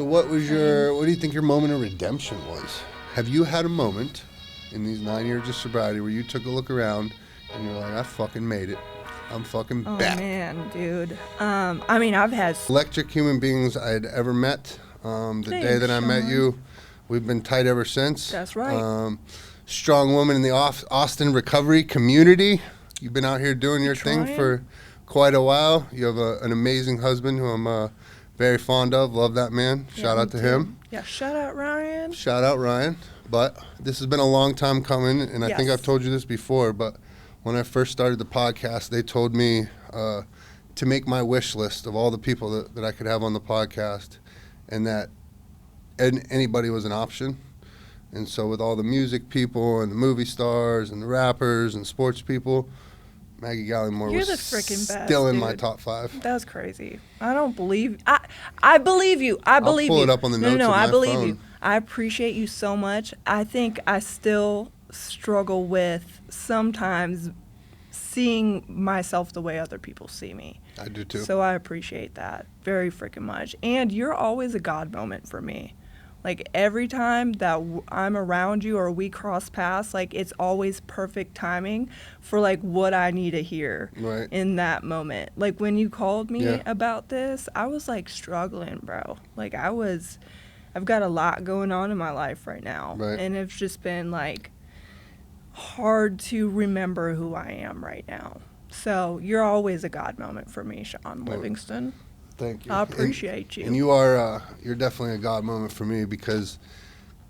So what do you think your moment of redemption was? Have you had a moment in these 9 years of sobriety where you took a look around and you're like, I fucking made it. I'm fucking back. Oh, man, dude. I mean, I've had... Electric human beings I had ever met. The day that I met you, we've been tight ever since. That's right. Strong woman in the Austin recovery community. You've been out here doing your thing for quite a while. You have an amazing husband who I'm very fond of. Love that man. Shout out to him. Yeah, shout out Ryan. Shout out Ryan. But this has been a long time coming, and I think I've told you this before, but when I first started the podcast, they told me to make my wish list of all the people that I could have on the podcast, and that anybody was an option. And so with all the music people and the movie stars and the rappers and sports people, Maggie Galleymore was still in my top 5. That's crazy. I don't believe... I believe you. I believe you. I'll pull it up on the notes of my I believe phone. you. I appreciate you so much. I think I still struggle with sometimes seeing myself the way other people see me. I do too. So I appreciate that very freaking much. And you're always a God moment for me. Like, every time that I'm around you or we cross paths, like, it's always perfect timing for, like, what I need to hear in that moment. Like, when you called me about this, I was, like, struggling, bro. Like, I've got a lot going on in my life right now. And it's just been, like, hard to remember who I am right now. So you're always a God moment for me, Sean Livingston. Thank you. I appreciate you. And you are, you're definitely a God moment for me, because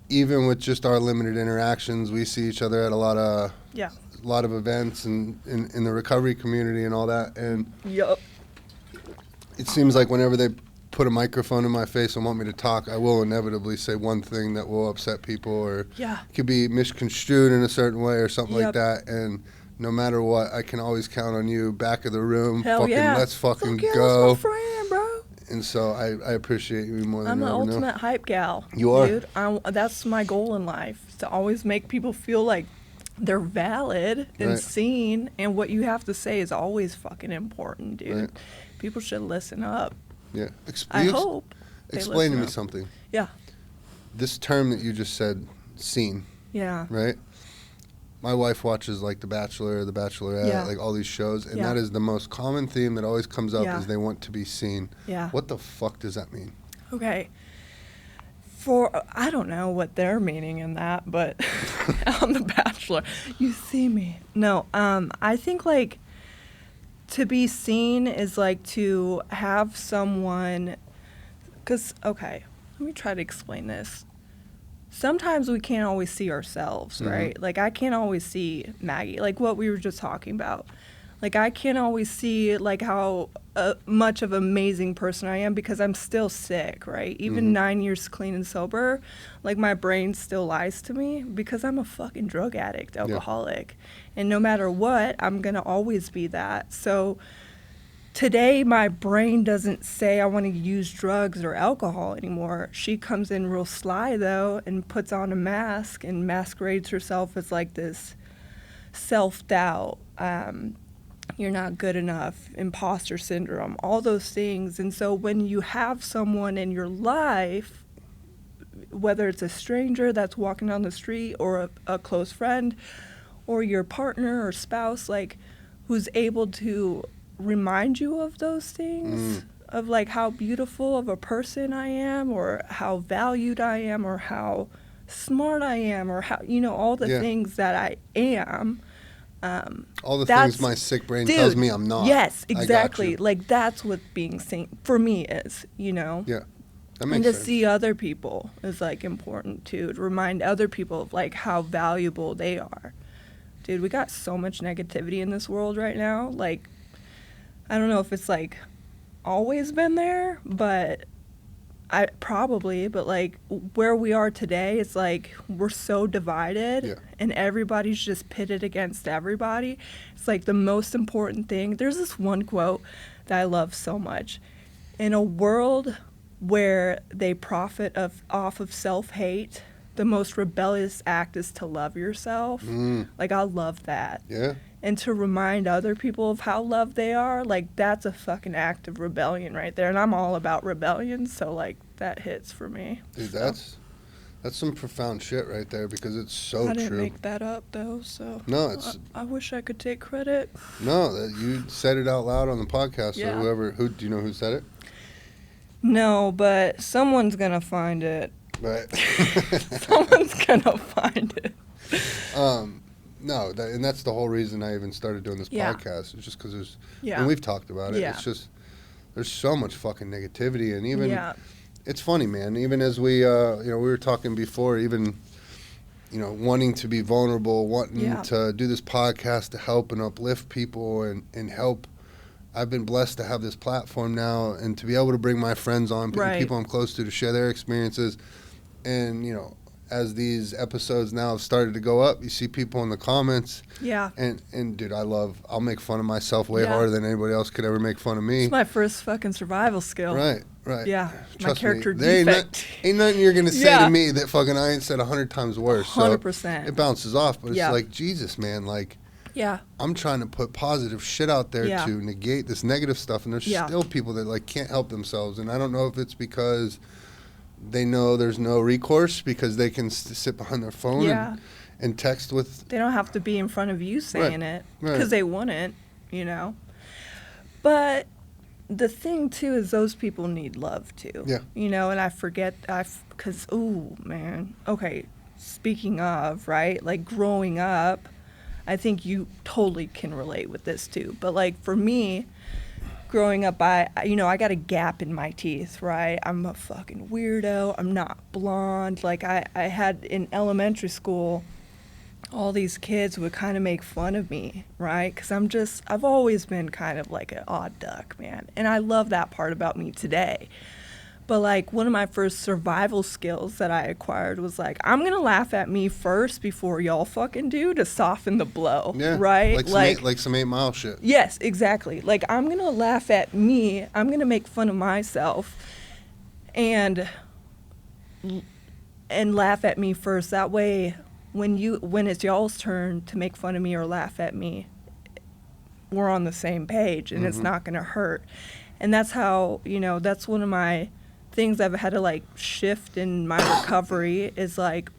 even with just our limited interactions, we see each other at a lot of events and in the recovery community and all that. And it seems like whenever they put a microphone in my face and want me to talk, I will inevitably say one thing that will upset people, or it could be misconstrued in a certain way or something like that. And no matter what, I can always count on you, back of the room. Let's fucking go. That's my friend, bro. And so I appreciate you more than I'm you the ever know. ultimate hype gal. You are. Dude. That's my goal in life, to always make people feel like they're valid and seen, and what you have to say is always fucking important, dude. People should listen up. Yeah. I hope. Explain to me something. Yeah. This term that you just said, seen. Yeah. Right? My wife watches, like, The Bachelor, The Bachelorette, like, all these shows, and that is the most common theme that always comes up is they want to be seen. Yeah. What the fuck does that mean? Okay. I don't know what they're meaning in that, but on The Bachelor, you see me. No, I think, like, to be seen is, like, to have someone, because, okay, let me try to explain this. Sometimes we can't always see ourselves, right? Like, I can't always see Maggie, like what we were just talking about. Like, I can't always see, like, how much of an amazing person I am, because I'm still sick, right? Even 9 years clean and sober, like, my brain still lies to me, because I'm a fucking drug addict, alcoholic. And no matter what, I'm going to always be that. So today, my brain doesn't say I want to use drugs or alcohol anymore. She comes in real sly, though, and puts on a mask and masquerades herself as, like, this self-doubt, you're not good enough, imposter syndrome, all those things. And so when you have someone in your life, whether it's a stranger that's walking down the street or a close friend or your partner or spouse, like, who's able to remind you of those things, of, like, how beautiful of a person I am, or how valued I am, or how smart I am, or how, all the things that I am. All the things my sick brain tells me I'm not. Yes, exactly. Like, that's what being seen for me is, Yeah, that makes sense. And to see other people is, like, important too, to remind other people of, like, how valuable they are. Dude, we got so much negativity in this world right now. Like, I don't know if it's, like, always been there, but like, where we are today, it's like we're so divided and everybody's just pitted against everybody. It's like the most important thing. There's this one quote that I love so much. In a world where they profit off of self-hate, the most rebellious act is to love yourself. Like, I love that. Yeah. And to remind other people of how loved they are, like, that's a fucking act of rebellion right there. And I'm all about rebellion, so, like, that hits for me. Dude, so. that's some profound shit right there, because it's so true. I didn't make that up, though, so. No, it's... I wish I could take credit. No, you said it out loud on the podcast, Yeah. or do you know who said it? No, but someone's gonna find it. Right. Someone's gonna find it. No, and that's the whole reason I even started doing this Yeah. podcast. It's just because there's, Yeah. and we've talked about it. Yeah. It's just there's so much fucking negativity, and even Yeah. it's funny, man. Even as we, we were talking before, even, wanting to be vulnerable, wanting to do this podcast to help and uplift people and help. I've been blessed to have this platform now and to be able to bring my friends on, people I'm close to share their experiences. And, as these episodes now have started to go up, you see people in the comments. Yeah. And dude, I'll make fun of myself way harder than anybody else could ever make fun of me. It's my first fucking survival skill. Right. Yeah. Trust my character me, defect. Ain't nothing you're going to say to me that fucking I ain't said 100 times worse. 100%. So it bounces off, but it's like, Jesus, man, like, yeah. I'm trying to put positive shit out there to negate this negative stuff, and there's still people that like can't help themselves, and I don't know if it's because they know there's no recourse because they can sit behind their phone and text with. They don't have to be in front of you saying it because they wouldn't, But the thing too is those people need love too. Yeah. And I forget because okay. Speaking of, right, like growing up. I think you totally can relate with this too. But like for me, growing up, I got a gap in my teeth, right? I'm a fucking weirdo. I'm not blonde. Like I had in elementary school, all these kids would kind of make fun of me, right? Because I've always been kind of like an odd duck, man. And I love that part about me today. But, like, one of my first survival skills that I acquired was, like, I'm going to laugh at me first before y'all fucking do to soften the blow, right? Like some 8 Mile shit. Yes, exactly. Like, I'm going to laugh at me. I'm going to make fun of myself and laugh at me first. That way, when it's y'all's turn to make fun of me or laugh at me, we're on the same page and it's not going to hurt. And that's how, that's one of my things I've had to like shift in my recovery is like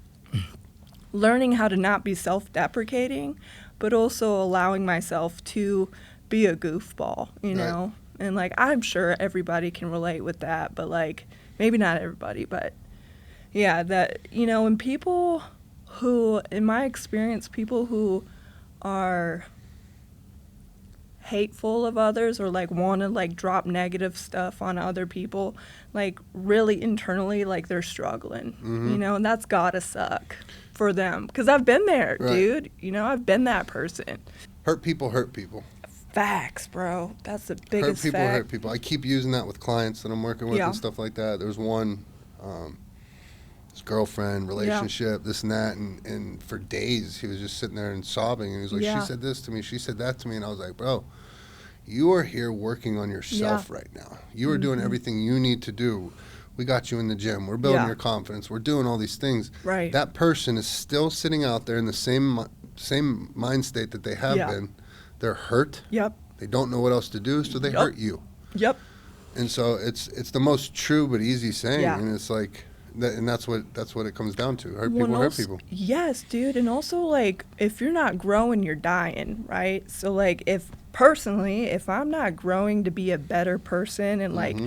learning how to not be self-deprecating, but also allowing myself to be a goofball, know? And like, I'm sure everybody can relate with that, but like, maybe not everybody, but yeah, that, and people who, in my experience, people who are hateful of others or like want to like drop negative stuff on other people, like really internally, like they're struggling, and that's gotta suck for them because I've been there, dude. I've been that person. Hurt people. Facts, bro. That's the biggest fact. Hurt people. I keep using that with clients that I'm working with and stuff like that. There's one, his girlfriend, relationship, this and that, and for days he was just sitting there and sobbing, and he was like, she said this to me, she said that to me, and I was like, bro, you are here working on yourself right now. You are doing everything you need to do. We got you in the gym. We're building your confidence. We're doing all these things. Right. That person is still sitting out there in the same mind state that they have been. They're hurt. Yep. They don't know what else to do, so they hurt you. Yep. And so it's the most true but easy saying, and it's like, and that's what it comes down to. Hurt people. Yes, dude. And also, like, if you're not growing, you're dying, right? So, like, if I'm not growing to be a better person and, like,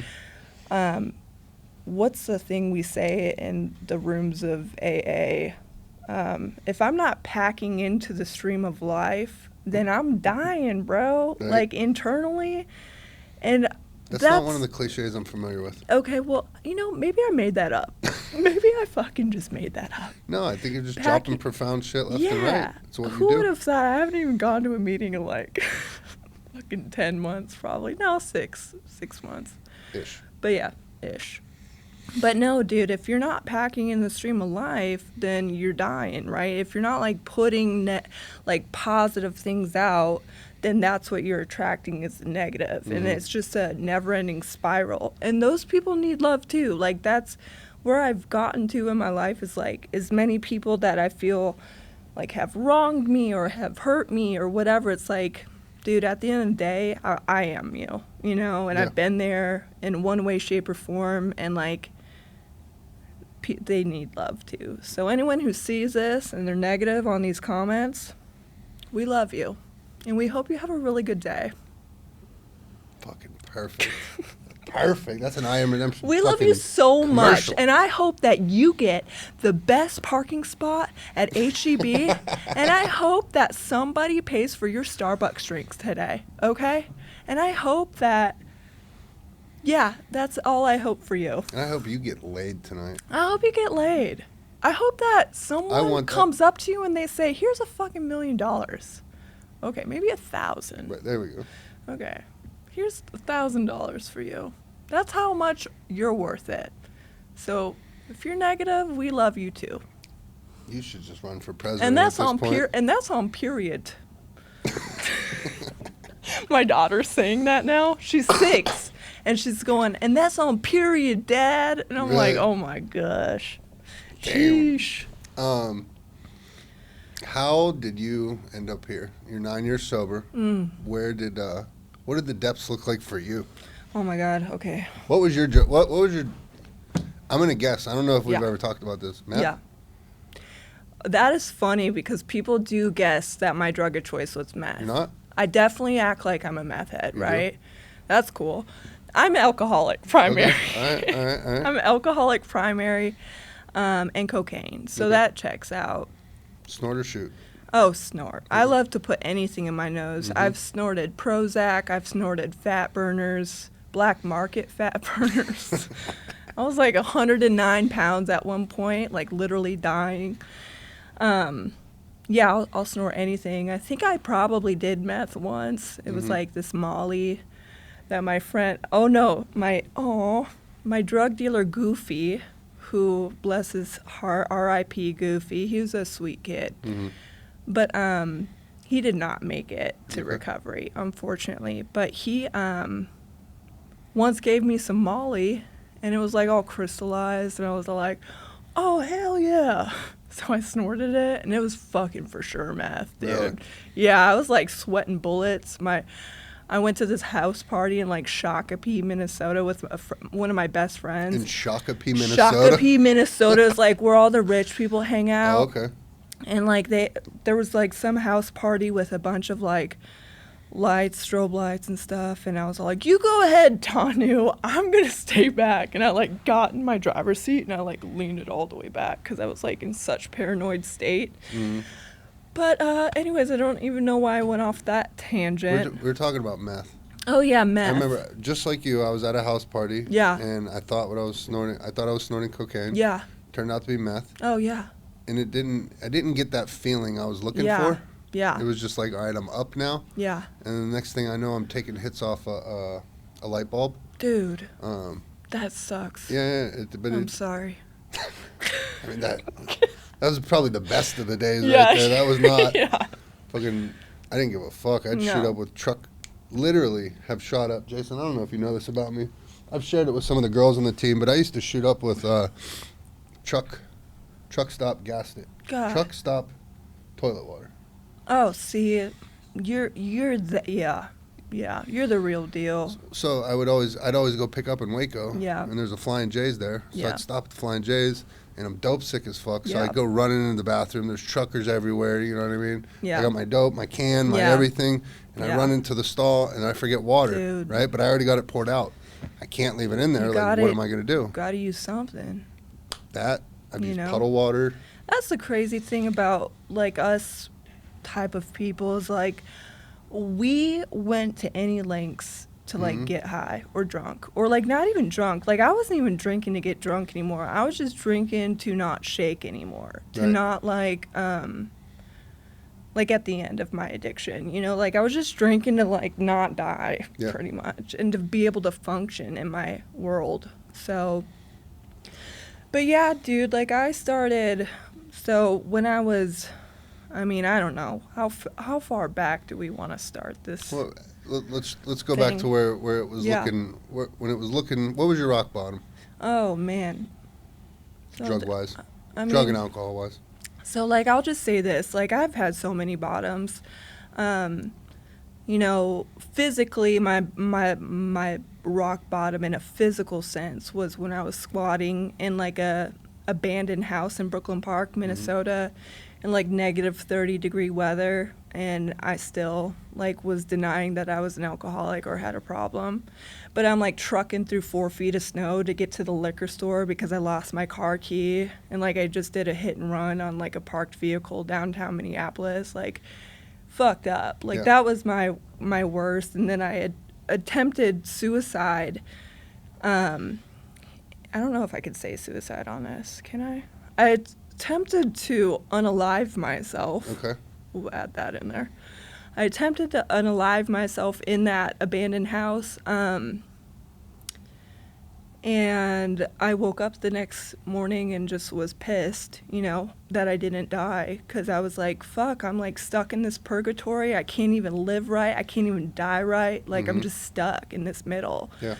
what's the thing we say in the rooms of AA? If I'm not packing into the stream of life, then I'm dying, bro. Right. Like, internally. And That's not one of the cliches I'm familiar with. Okay, well, maybe I made that up. Maybe I fucking just made that up. No, I think you're just dropping profound shit left and right. That's what you do. Who would have thought? I haven't even gone to a meeting in like fucking 10 months probably. No, 6 months. Ish. But yeah, ish. But no, dude, if you're not packing in the stream of life, then you're dying, right? If you're not like putting like positive things out, then that's what you're attracting is the negative. And it's just a never-ending spiral. And those people need love too. Like, that's where I've gotten to in my life is like as many people that I feel like have wronged me or have hurt me or whatever. It's like, dude, at the end of the day, I am you, you know, and I've been there in one way, shape, or form, and like they need love too. So anyone who sees this and they're negative on these comments, we love you, and we hope you have a really good day. Fucking perfect. Perfect. That's an I Am Redemption. We love you so commercial. much, and I hope that you get the best parking spot at HEB, and I hope that somebody pays for your Starbucks drinks today, okay? And I hope that, yeah, that's all I hope for you. And I hope you get laid tonight. I hope you get laid. I hope that someone comes up to you and they say, here's a fucking $1 million. Okay, maybe 1,000. Right, there we go. Okay, here's $1,000 for you. That's how much you're worth it. So if you're negative, we love you too. You should just run for president. And that's at this on point. and that's on period. My daughter's saying that now. She's 6 and she's going, and that's on period, Dad. And I'm like, oh my gosh. Damn. Sheesh. How did you end up here? You're 9 years sober. What did the depths look like for you? Oh my God. Okay. What was your I'm gonna guess. I don't know if we've ever talked about this. Matt? Yeah. That is funny because people do guess that my drug of choice was meth. You're not? I definitely act like I'm a meth head, right? That's cool. I'm alcoholic primary. Okay. All right. I'm alcoholic primary and cocaine. So that checks out. Snort or shoot? Oh, snort. I love to put anything in my nose. I've snorted Prozac. I've snorted fat burners, black market fat burners. I was like 109 pounds at one point, like literally dying. Yeah, I'll snort anything. I think I probably did meth once. It was like this Molly that my friend, my drug dealer Goofy, who bless his heart, R.I.P. Goofy, he was a sweet kid. But he did not make it to recovery, unfortunately. But he once gave me some Molly, and it was like all crystallized, and I was like, oh, hell yeah. So I snorted it, and it was fucking for sure meth, dude. Really? Yeah, I was like sweating bullets. I went to this house party in like Shakopee, Minnesota with one of my best friends. In Shakopee, Minnesota? Shakopee, Minnesota is like where all the rich people hang out. Oh, okay. And like there was like some house party with a bunch of like lights, strobe lights and stuff, and I was all like, you go ahead, Tanu, I'm gonna stay back. And I like got in my driver's seat and I like leaned it all the way back because I was like in such paranoid state. But anyways, I don't even know why I went off that tangent. We were talking about meth. Oh yeah, meth. I remember, just like you, I was at a house party. Yeah. And I thought I was snorting cocaine. Yeah. Turned out to be meth. Oh yeah. And I didn't get that feeling I was looking Yeah. for. Yeah. It was just like, all right, I'm up now. Yeah. And the next thing I know, I'm taking hits off a light bulb. Dude. That sucks. Yeah, I'm sorry. I mean, that was probably the best of the days Yeah. right there. That was not Yeah. fucking, I didn't give a fuck. I'd No. shoot up with literally have shot up. Jason, I don't know if you know this about me. I've shared it with some of the girls on the team, but I used to shoot up with truck stop gas it. God. Truck stop toilet water. Oh, see, you're the you're the real deal. So I'd always go pick up in Waco. Yeah. And there's a Flying J's there. So Yeah. I'd stop at the Flying J's, and I'm dope sick as fuck. So Yeah. I'd go running into the bathroom. There's truckers everywhere. You know what I mean? Yeah. I got my dope, my can, my Yeah. everything, and I Yeah. run into the stall and I forget water. Dude. Right? But I already got it poured out. I can't leave it in there. You Like, got what it. am I gonna do? Gotta use something. I'd You use know? puddle water. That's the crazy thing about like us type of people is like we went to any lengths to like get high or drunk or like not even drunk. Like I wasn't even drinking to get drunk anymore. I was just drinking to not shake anymore. To Right. not like at the end of my addiction, you know, like I was just drinking to like not die Yeah. pretty much and to be able to function in my world. So but yeah, dude, like I started, so when I was, I mean, I don't know, how far back do we want to start this? Well, let's go back thing. to where it was Yeah. looking, when it was looking, what was your rock bottom? Oh, man. So drug-wise? I mean, Drug and alcohol-wise? So, like, I'll just say this. Like, I've had so many bottoms. You know, physically, my rock bottom in a physical sense was when I was squatting in, like, a abandoned house in Brooklyn Park, Minnesota, in, like, negative 30-degree weather. And I still, like, was denying that I was an alcoholic or had a problem. But I'm, like, trucking through 4 feet of snow to get to the liquor store because I lost my car key. And, like, I just did a hit and run on, like, a parked vehicle downtown Minneapolis. Like, fucked up. Like, that was my worst. And then I had attempted suicide. I don't know if I could say suicide on this. Can I? I attempted to unalive myself. Okay. We'll add that in there. I attempted to unalive myself in that abandoned house. And I woke up the next morning and just was pissed, you know, that I didn't die. Because I was like, fuck, I'm, like, stuck in this purgatory. I can't even live right. I can't even die right. Like, I'm just stuck in this middle. Yeah.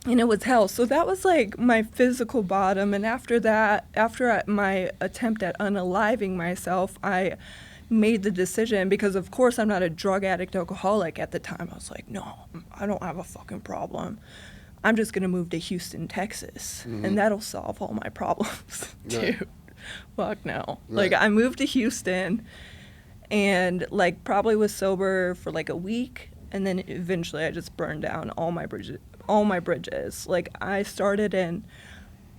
And it was hell. So that was, like, my physical bottom. And after that, my attempt at unaliving myself, I made the decision, because, of course, I'm not a drug addict alcoholic at the time. I was like, no, I don't have a fucking problem. I'm just going to move to Houston, Texas, and that'll solve all my problems. Dude, Right. Fuck no. Right. Like, I moved to Houston and, like, probably was sober for, like, a week. And then eventually I just burned down all my bridges. Like, I started in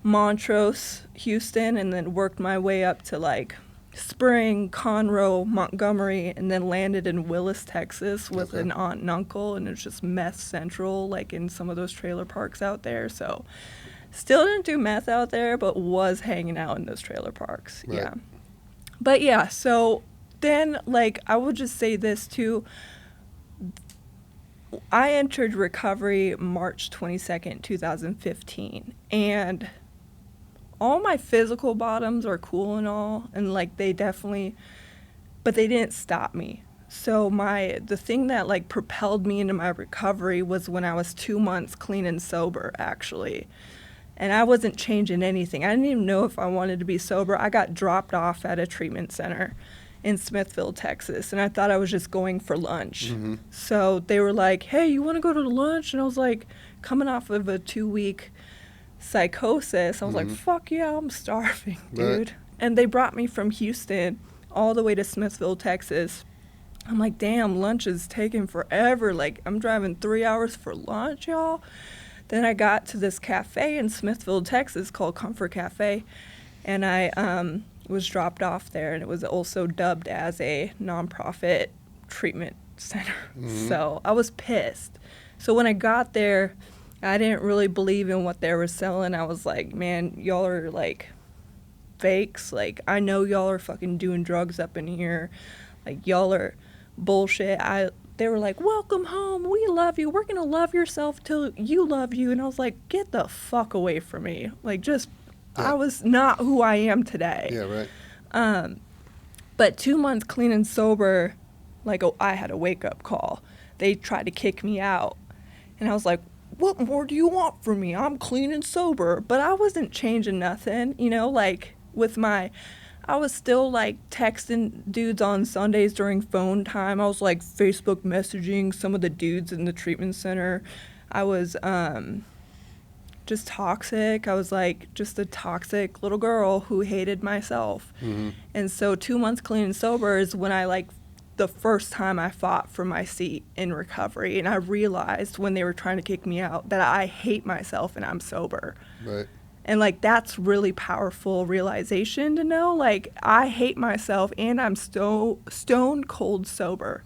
Montrose, Houston, and then worked my way up to, like, Spring, Conroe, Montgomery, and then landed in Willis, Texas with an aunt and uncle, and it's just meth central, like, in some of those trailer parks out there. So still didn't do meth out there, but was hanging out in those trailer parks. Right. Yeah. But yeah, so then, like, I would just say this too. I entered recovery March 22nd, 2015, and all my physical bottoms are cool and all, and, like, they definitely, but they didn't stop me. So the thing that, like, propelled me into my recovery was when I was 2 months clean and sober, actually. And I wasn't changing anything. I didn't even know if I wanted to be sober. I got dropped off at a treatment center in Smithville, Texas, and I thought I was just going for lunch. So they were like, hey, you want to go to lunch? And I was like, coming off of a 2-week psychosis, I was like, fuck yeah, I'm starving, dude. Right. And they brought me from Houston all the way to Smithville, Texas. I'm like, damn, lunch is taking forever. Like, I'm driving 3 hours for lunch, y'all. Then I got to this cafe in Smithville, Texas called Comfort Cafe, and I was dropped off there, and it was also dubbed as a nonprofit treatment center. So I was pissed. So when I got there, I didn't really believe in what they were selling. I was like, man, y'all are, like, fakes. Like, I know y'all are fucking doing drugs up in here. Like, y'all are bullshit. They were like, welcome home. We love you. We're going to love yourself till you love you. And I was like, get the fuck away from me. Like, just, I was not who I am today. Yeah, right. But 2 months clean and sober, like, I had a wake-up call. They tried to kick me out. And I was like, what more do you want from me? I'm clean and sober. But I wasn't changing nothing, you know, like, I was still, like, texting dudes on Sundays during phone time. I was, like, Facebook messaging some of the dudes in the treatment center. I was just toxic. I was, like, just a toxic little girl who hated myself. And so 2 months clean and sober is when I, like, the first time I fought for my seat in recovery. And I realized when they were trying to kick me out that I hate myself and I'm sober. Right. And, like, that's really powerful realization to know. Like, I hate myself and I'm stone cold sober.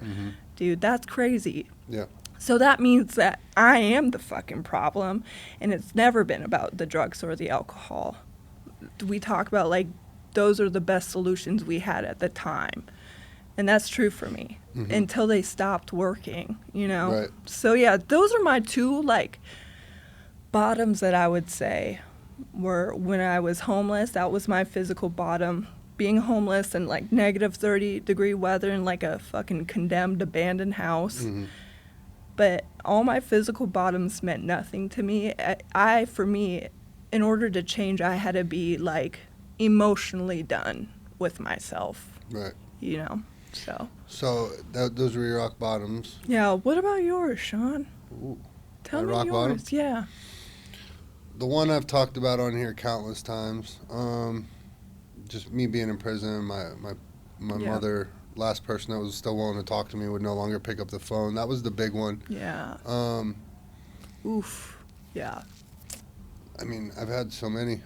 Dude, that's crazy. Yeah. So that means that I am the fucking problem, and it's never been about the drugs or the alcohol. We talk about, like, those are the best solutions we had at the time. And that's true for me until they stopped working, you know? Right. So, yeah, those are my two, like, bottoms that I would say were when I was homeless. That was my physical bottom. Being homeless in, like, negative 30-degree weather in, like, a fucking condemned abandoned house. But all my physical bottoms meant nothing to me. For me, in order to change, I had to be like emotionally done with myself. Right. You know, so. So those were your rock bottoms. Yeah. What about yours, Sean? Ooh. Tell My me rock yours. bottom? Yeah. The one I've talked about on here countless times. Just me being in prison. My Yeah. mother, last person that was still willing to talk to me, would no longer pick up the phone. That was the big one. Yeah. Oof. Yeah. I mean, I've had so many.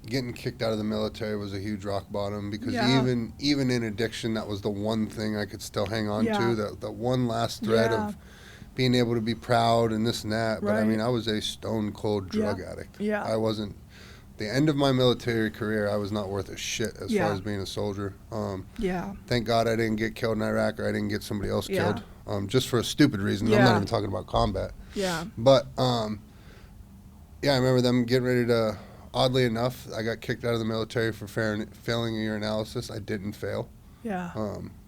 Getting kicked out of the military was a huge rock bottom because even in addiction, that was the one thing I could still hang on to. That one last thread of being able to be proud and this and that. But I mean, I was a stone cold drug addict. Yeah. I wasn't. The end of my military career, I was not worth a shit as far as being a soldier. Thank God I didn't get killed in Iraq, or I didn't get somebody else killed. Just for a stupid reason. I'm not even talking about combat. Yeah. But I remember them getting ready to. Oddly enough, I got kicked out of the military for failing a urinalysis. I didn't fail. Yeah.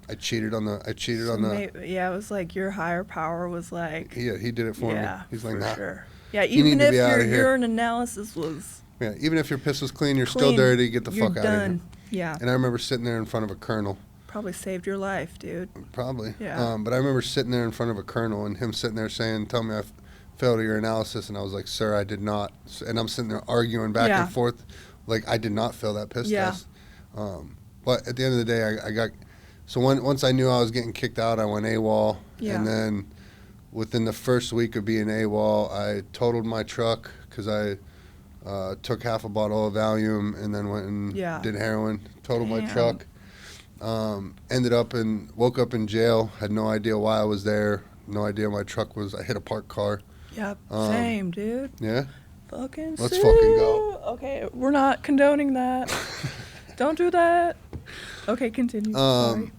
I cheated on the. Yeah, it was like your higher power was like. Yeah, he did it for me. He's like, nah. Sure. Yeah, even if your urine analysis was. Yeah, even if your piss was clean, you're still dirty. Get the fuck out of here. Yeah. And I remember sitting there in front of a colonel. Probably saved your life, dude. Probably. Yeah. But I remember sitting there in front of a colonel and him sitting there saying, "Tell me I failed a urinalysis," and I was like, "Sir, I did not." And I'm sitting there arguing back and forth, like I did not fail that piss test. But at the end of the day, I got. So once I knew I was getting kicked out, I went AWOL, and then within the first week of being AWOL, I totaled my truck because I took half a bottle of Valium and then went and did heroin. Totaled my truck. Woke up in jail. Had no idea why I was there. No idea my truck was. I hit a parked car. Yep. Same, dude. Yeah. Fucking. Let's fucking go. Okay, we're not condoning that. Don't do that. Okay, continue. Sorry.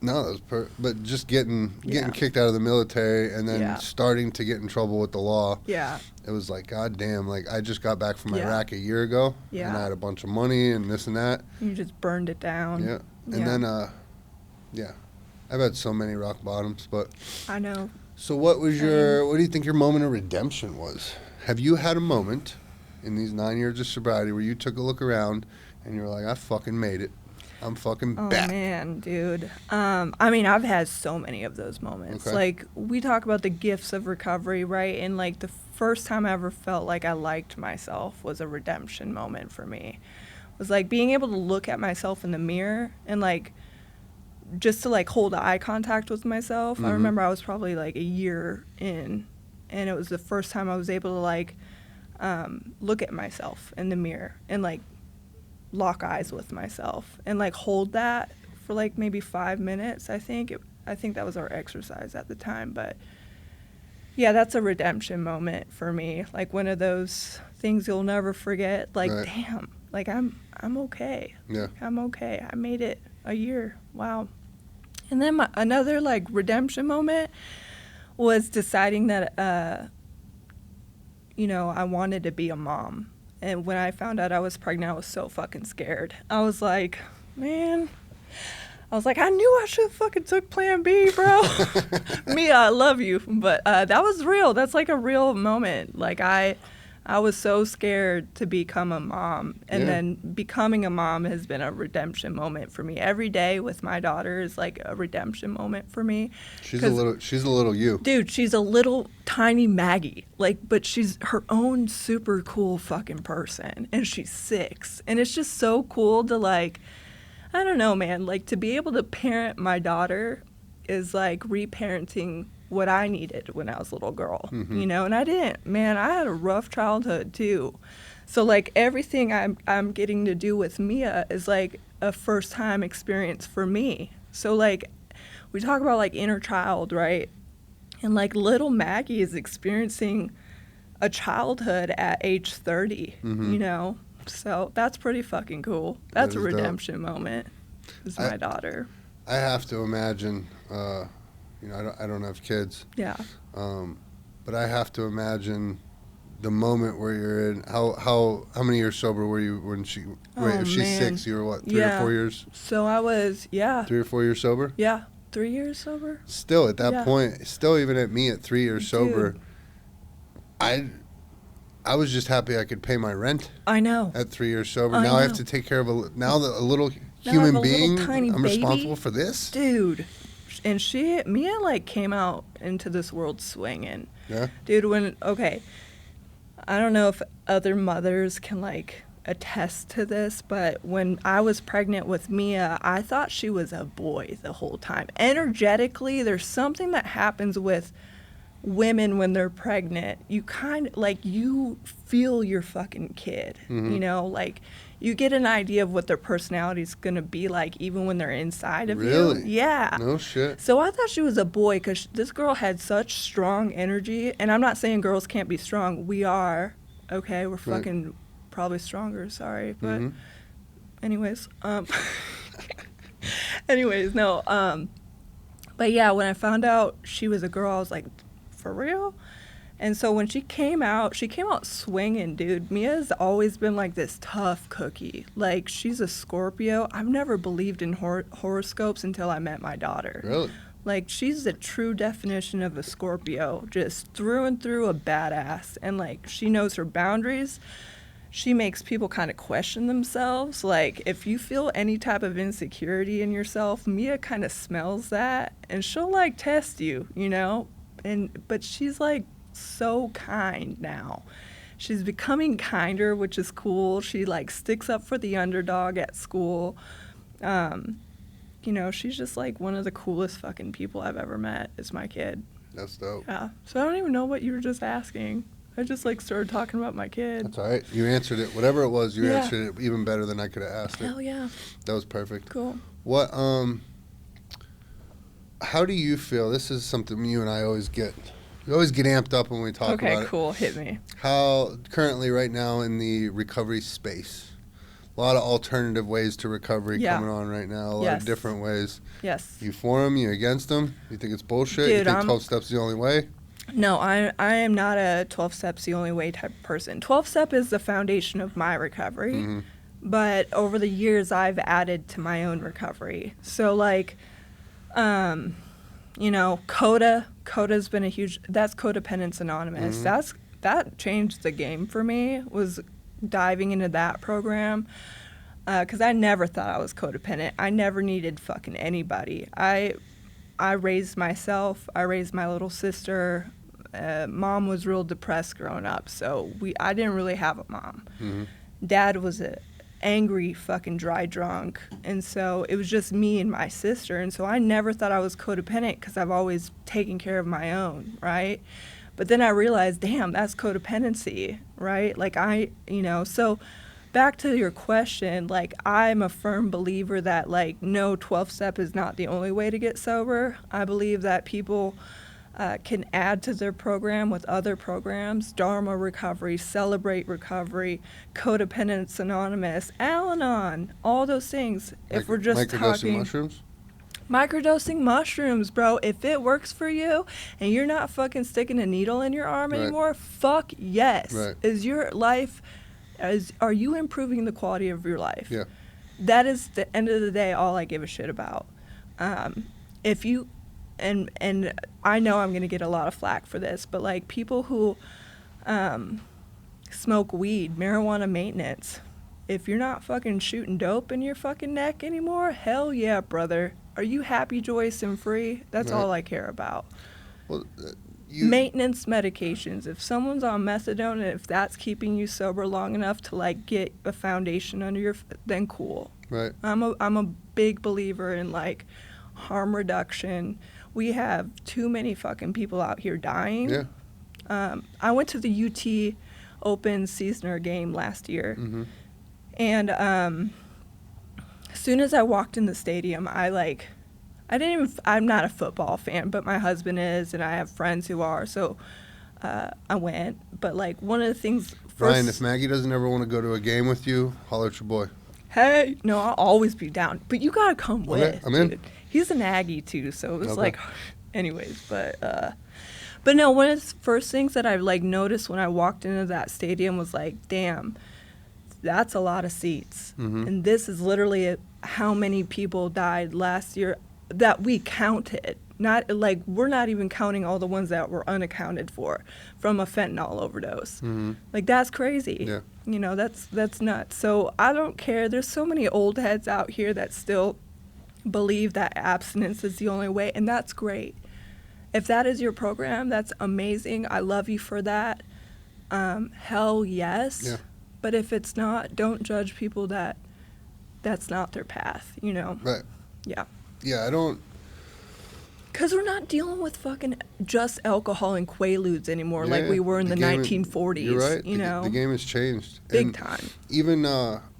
No, that was but just getting kicked out of the military and then starting to get in trouble with the law. Yeah. It was like, God damn, like I just got back from Iraq a year ago. Yeah. And I had a bunch of money and this and that. You just burned it down. Yeah. And then I've had so many rock bottoms, but I know. So what do you think your moment of redemption was? Have you had a moment in these 9 years of sobriety where you took a look around and you were like, I fucking made it. I'm fucking back. Oh, man, dude. I mean, I've had so many of those moments. Okay. Like, we talk about the gifts of recovery, right? And, like, the first time I ever felt like I liked myself was a redemption moment for me. It was, like, being able to look at myself in the mirror and, like, just to, like, hold eye contact with myself. Mm-hmm. I remember I was probably, like, a year in, and it was the first time I was able to, like, look at myself in the mirror and, like, lock eyes with myself and like hold that for like maybe 5 minutes. I think that was our exercise at the time, but yeah, that's a redemption moment for me. Like one of those things you'll never forget. Like, damn, like I'm okay. Yeah, I'm okay. I made it a year. Wow. And then another like redemption moment was deciding that I wanted to be a mom. And when I found out I was pregnant, I was so fucking scared. I was like, man, I knew I should have fucking took Plan B, bro. Mia, I love you. But that was real. That's like a real moment. Like I was so scared to become a mom. And then becoming a mom has been a redemption moment for me. Every day with my daughter is like a redemption moment for me. She's a little you. Dude, she's a little tiny Maggie. Like, but she's her own super cool fucking person. And she's 6. And it's just so cool to like, I don't know, man. Like to be able to parent my daughter is like reparenting what I needed when I was a little girl, and I didn't, man, I had a rough childhood too. So like everything I'm getting to do with Mia is like a first time experience for me. So like we talk about like inner child, right? And like little Maggie is experiencing a childhood at age 30, So that's pretty fucking cool. That's a redemption moment. Is my daughter. I have to imagine, I don't have kids. Yeah. But I have to imagine the moment where you're in. How many years sober were you when she? If she's 6, you were what? 3 or 4 years. So I was 3 or 4 years sober. Yeah, 3 years sober. Still at that point, still even at me at 3 years sober, I was just happy I could pay my rent. I know. At 3 years sober. I now know. I have to take care of a little Now human being. little tiny I'm baby. responsible for this? Dude. And Mia, like, came out into this world swinging. Yeah. Dude, I don't know if other mothers can, like, attest to this, but when I was pregnant with Mia, I thought she was a boy the whole time. Energetically, there's something that happens with women when they're pregnant. You kind of, like, you feel your fucking kid, Mm-hmm. you know? Like, you get an idea of what their personality is going to be like even when they're inside of you. Really? Yeah. No shit. So I thought she was a boy because this girl had such strong energy. And I'm not saying girls can't be strong. We are. Okay? We're fucking probably stronger. Sorry. But Mm-hmm. anyways. No. But yeah, when I found out she was a girl, I was like, for real? And so when she came out swinging, dude. Mia's always been like this tough cookie. Like, she's a Scorpio. I've never believed in horoscopes until I met my daughter. Really? Like, she's the true definition of a Scorpio, just through and through a badass. And, like, she knows her boundaries. She makes people kind of question themselves. Like, if you feel any type of insecurity in yourself, Mia kind of smells that, and she'll, like, test you, you know? But she's, like, so kind now. She's becoming kinder, which is cool. She, like, sticks up for the underdog at school. You know, she's just, like, one of the coolest fucking people I've ever met is my kid. That's dope. Yeah. So I don't even know what you were just asking. I just, like, started talking about my kid. That's all right. You answered it. Whatever it was, you Yeah. answered it even better than I could have asked it. Hell yeah. That was perfect. Cool. What, how do you feel? This is something you and I always get. We always get amped up when we talk about it. Okay, cool. Hit me. How, currently right now in the recovery space, a lot of alternative ways to recovery coming on right now. A lot of different ways. Yes. You for them? You against them? You think it's bullshit? Dude, you think 12 steps the only way? No, I am not a 12 steps the only way type of person. 12 step is the foundation of my recovery. Mm-hmm. But over the years, I've added to my own recovery. So, like, you know, Coda's been a huge, that's Codependence Anonymous. Mm-hmm. That changed the game for me, was diving into that program. Because I never thought I was codependent. I never needed fucking anybody. I raised myself. I raised my little sister. Mom was real depressed growing up, so I didn't really have a mom. Mm-hmm. Dad was a angry fucking dry drunk, and so it was just me and my sister, and so I never thought I was codependent because I've always taken care of my own, right? But then I realized, damn, that's codependency, right? Like, so back to your question, like, I'm a firm believer that, like, no 12-step is not the only way to get sober. I believe that people can add to their program with other programs, Dharma Recovery, Celebrate Recovery, Codependence Anonymous, Al-Anon, all those things. If we're just microdosing mushrooms? Microdosing mushrooms, bro. If it works for you and you're not fucking sticking a needle in your arm anymore, fuck yes. Right. Is your life, are you improving the quality of your life? Yeah. That is, the end of the day, all I give a shit about. If you, and I know I'm going to get a lot of flack for this, but, like, people who smoke weed, marijuana maintenance, if you're not fucking shooting dope in your fucking neck anymore, hell yeah, brother. Are you happy, joyous, and free? That's all I care about. Well, Maintenance medications. If someone's on methadone and if that's keeping you sober long enough to, like, get a foundation under your, then cool. Right. I'm a big believer in, like, harm reduction. We have too many fucking people out here dying. Yeah. I went to the UT Open Seasoner game last year. Mm-hmm. And as soon as I walked in the stadium, I'm not a football fan, but my husband is, and I have friends who are, so I went. But, like, one of the things... Ryan, if Maggie doesn't ever want to go to a game with you, holler at your boy. Hey, no, I'll always be down. But you gotta come with. I'm in. Dude. He's an Aggie too, so it was like, anyways. But no, one of the first things that I, like, noticed when I walked into that stadium was like, damn, that's a lot of seats, and this is literally how many people died last year that we counted. Not like, we're not even counting all the ones that were unaccounted for from a fentanyl overdose. Mm-hmm. Like, that's crazy. Yeah. You know, that's nuts. So I don't care. There's so many old heads out here that still believe that abstinence is the only way, and that's great. If that is your program, that's amazing. I love you for that. Hell yes. Yeah. But if it's not, don't judge people that's not their path, you know? Right. Yeah. Yeah, I don't... Because we're not dealing with fucking just alcohol and Quaaludes anymore like Yeah, we were in the game 1940s. You're right. You know? The game has changed. Big And time. Even,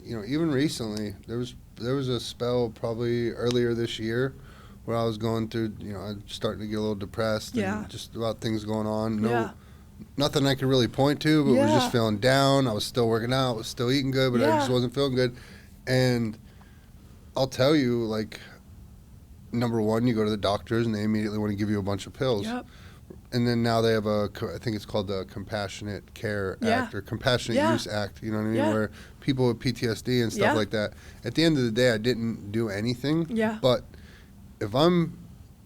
even recently, there was a spell probably earlier this year where I was going through, I'm starting to get a little depressed Yeah. and just about things going on. Yeah. Nothing I could really point to, but was Yeah. just feeling down. I was still working out, was still eating good, but I Yeah. just wasn't feeling good. And I'll tell you, like, number one, you go to the doctors and they immediately want to give you a bunch of pills. Yep. And then now they have I think it's called the Compassionate Care Yeah. Act or Compassionate Yeah. Use Act, you know what I mean? Yeah. Where people with PTSD and stuff Yeah. like that. At the end of the day, I didn't do anything. Yeah. But if I'm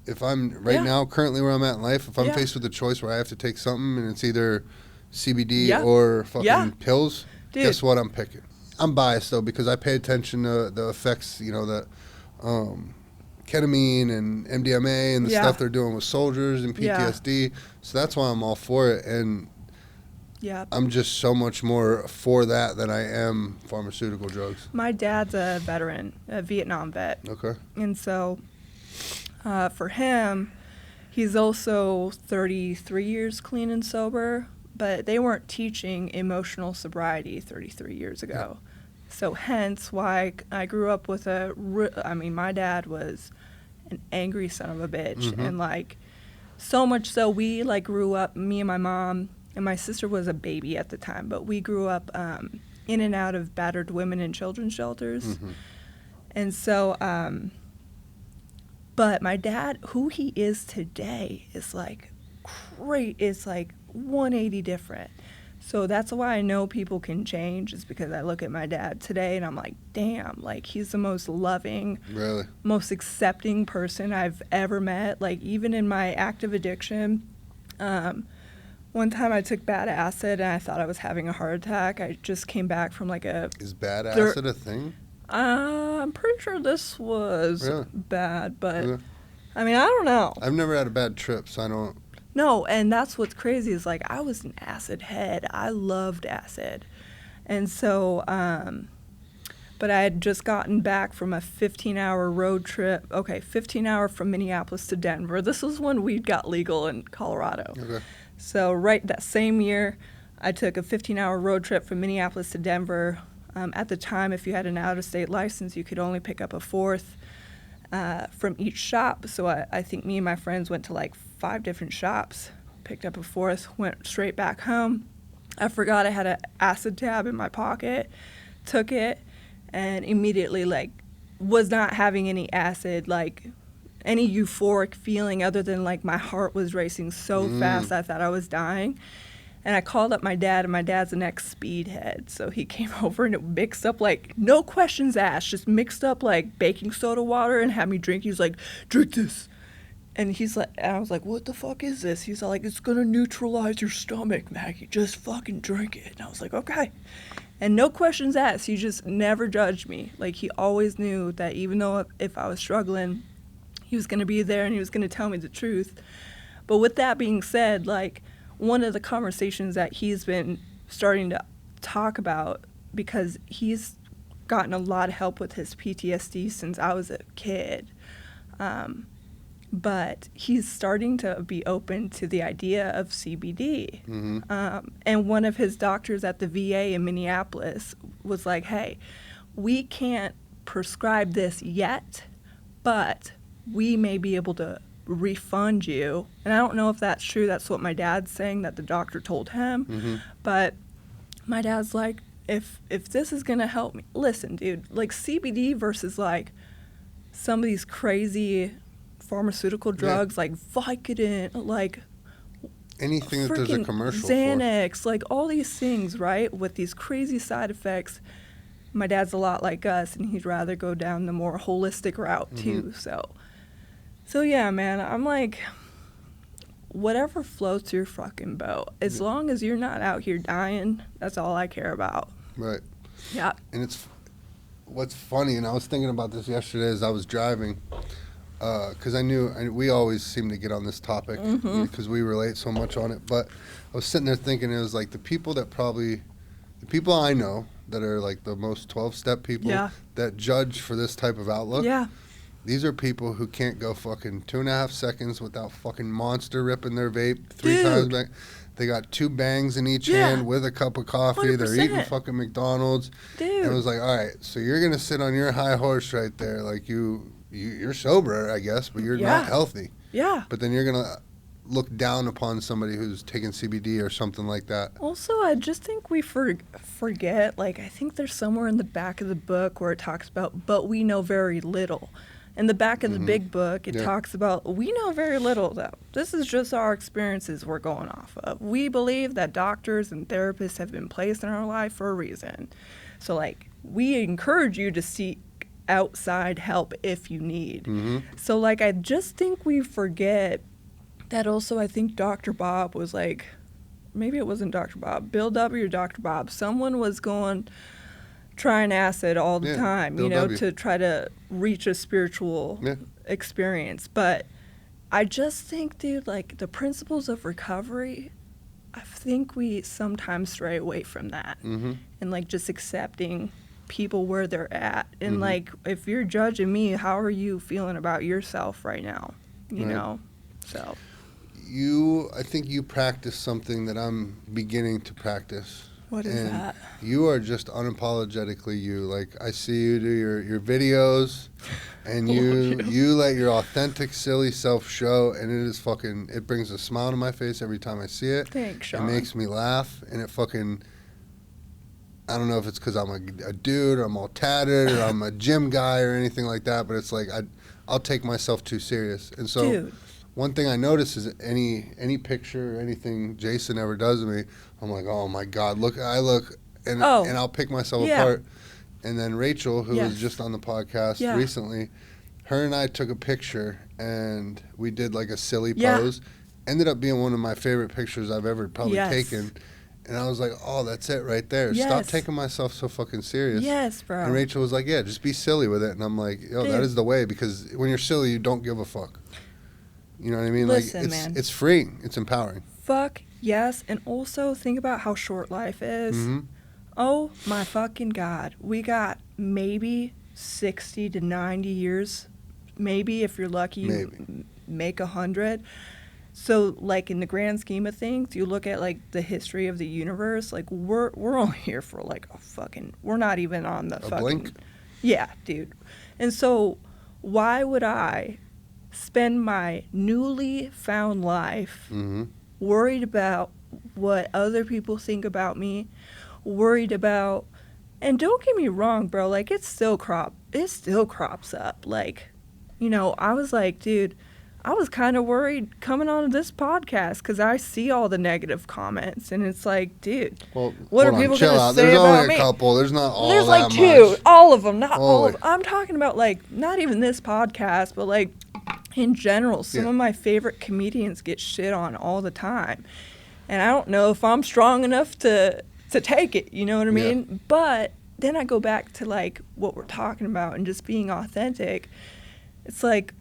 right Yeah. now, currently where I'm at in life, if I'm Yeah. faced with a choice where I have to take something and it's either CBD Yeah. or fucking Yeah. pills, Dude. guess what I'm picking? I'm biased though because I pay attention to the effects, the ketamine and MDMA and the Yeah. stuff they're doing with soldiers and Yeah. PTSD. So that's why I'm all for it. And Yeah. I'm just so much more for that than I am pharmaceutical drugs. My dad's a veteran, a Vietnam vet. Okay. And so for him, he's also 33 years clean and sober, but they weren't teaching emotional sobriety 33 years ago. Yeah. So hence why I grew up with my dad was an angry son of a bitch. Mhm. And like, so much so we like grew up, me and my mom, and my sister was a baby at the time, but we grew up in and out of battered women and children's shelters. Mhm. And so, but my dad, who he is today, is like great. It's like 180 different. So that's why I know people can change, is because I look at my dad today and I'm like, damn, like he's the most loving, Really? most accepting person I've ever met. Like even in my active addiction, one time I took bad acid and I thought I was having a heart attack. I just came back from like Is bad acid a thing? I'm pretty sure this was Really? bad, but Yeah. I mean, I don't know. I've never had a bad trip, so I don't. No, and that's what's crazy is like I was an acid head. I loved acid. And so, but I had just gotten back from a 15-hour road trip. Okay, 15-hour from Minneapolis to Denver. This was when weed got legal in Colorado. Okay. So right that same year, I took a 15-hour road trip from Minneapolis to Denver. At the time, if you had an out-of-state license, you could only pick up a fourth from each shop. So I think me and my friends went to like 5 different shops, picked up a fourth, went straight back home. I forgot I had an acid tab in my pocket, took it, and immediately like was not having any acid, like any euphoric feeling other than like my heart was racing so fast I thought I was dying. And I called up my dad, and my dad's an ex-speedhead. So he came over and it mixed up, like, no questions asked, just mixed up, like, baking soda water and had me drink. He was like, drink this. And he's like, and I was like, what the fuck is this? He's like, it's going to neutralize your stomach, Maggie. Just fucking drink it. And I was like, okay. And no questions asked. He just never judged me. Like, he always knew that even though if I was struggling, he was going to be there and he was going to tell me the truth. But with that being said, like, one of the conversations that he's been starting to talk about, because he's gotten a lot of help with his PTSD since I was a kid, but he's starting to be open to the idea of CBD. Mm-hmm. And one of his doctors at the VA in Minneapolis was like, hey, we can't prescribe this yet, but we may be able to refund you. And I don't know if that's true. That's what my dad's saying, that the doctor told him. Mm-hmm. But my dad's like, if this is going to help me, listen, dude, like CBD versus like some of these crazy pharmaceutical drugs, like Vicodin, like Anything that there's a freaking commercial Xanax, like all these things, right, with these crazy side effects. My dad's a lot like us, and he'd rather go down the more holistic route too. So So yeah, man, I'm like, whatever floats your fucking boat. As long as you're not out here dying, that's all I care about. Right. Yeah. And it's what's funny, and I was thinking about this yesterday as I was driving, because we always seem to get on this topic because we relate so much on it. But I was sitting there thinking, it was like the people I know that are like the most 12-step people that judge for this type of outlook. Yeah. These are people who can't go fucking 2.5 seconds without fucking Monster ripping their vape 3 times back. They got 2 bangs in each hand with a cup of coffee. 100%. They're eating fucking McDonald's. Dude. And it was like, all right, so you're going to sit on your high horse right there. Like you're sober, I guess, but you're not healthy. Yeah. But then you're going to look down upon somebody who's taking CBD or something like that. Also, I just think we forget, like, I think there's somewhere in the back of the book where it talks about, but we know very little. In the back of the big book, it talks about, we know very little, though. This is just our experiences we're going off of. We believe that doctors and therapists have been placed in our life for a reason. So, like, we encourage you to seek outside help if you need. So, like, I just think we forget that also. I think Dr. Bob was like, maybe it wasn't Dr. Bob, Bill W. or Dr. Bob. Someone was trying acid all the time, Bill W. to try to reach a spiritual experience. But I just think, dude, like, the principles of recovery, I think we sometimes stray away from that. And, like, just accepting people where they're at. And, like, if you're judging me, how are you feeling about yourself right now? You know? So. I think you practice something that I'm beginning to practice. What is that? You are just unapologetically you. Like, I see you do your videos, and you let your authentic, silly self show, and it brings a smile to my face every time I see it. Thanks, Sean. It makes me laugh, and I don't know if it's because I'm a dude, or I'm all tatted, or I'm a gym guy, or anything like that, but it's like I'll take myself too serious. And so, Dude. One thing I notice is any picture or anything Jason ever does to me, I'm like, oh my God, and I'll pick myself apart. And then Rachel, who was just on the podcast recently, her and I took a picture, and we did like a silly pose. Ended up being one of my favorite pictures I've ever probably taken. And I was like, oh, that's it right there. Yes. Stop taking myself so fucking serious. Yes, bro. And Rachel was like, yeah, just be silly with it. And I'm like, yo, that is the way, because when you're silly, you don't give a fuck. You know what I mean? Listen, like, it's freeing. It's empowering. Fuck yes. And also think about how short life is. Oh my fucking God. We got maybe 60 to 90 years. Maybe if you're lucky, you make 100. So, like, in the grand scheme of things, you look at, like, the history of the universe, like, we're only here for, like, we're not even on the fucking blink? Yeah, dude. And so why would I spend my newly found life worried about what other people think about me, worried about, and don't get me wrong, bro, like, it still crops up. Like, you know, I was like, dude, I was kind of worried coming on this podcast because I see all the negative comments, and it's like, dude, what are people going to say about me? There's only a couple. There's not all There's that like 2. much. All of them, not all of them. I'm talking about, like, not even this podcast, but, like, in general, some of my favorite comedians get shit on all the time. And I don't know if I'm strong enough to take it, you know what I mean? Yeah. But then I go back to, like, what we're talking about and just being authentic. It's like,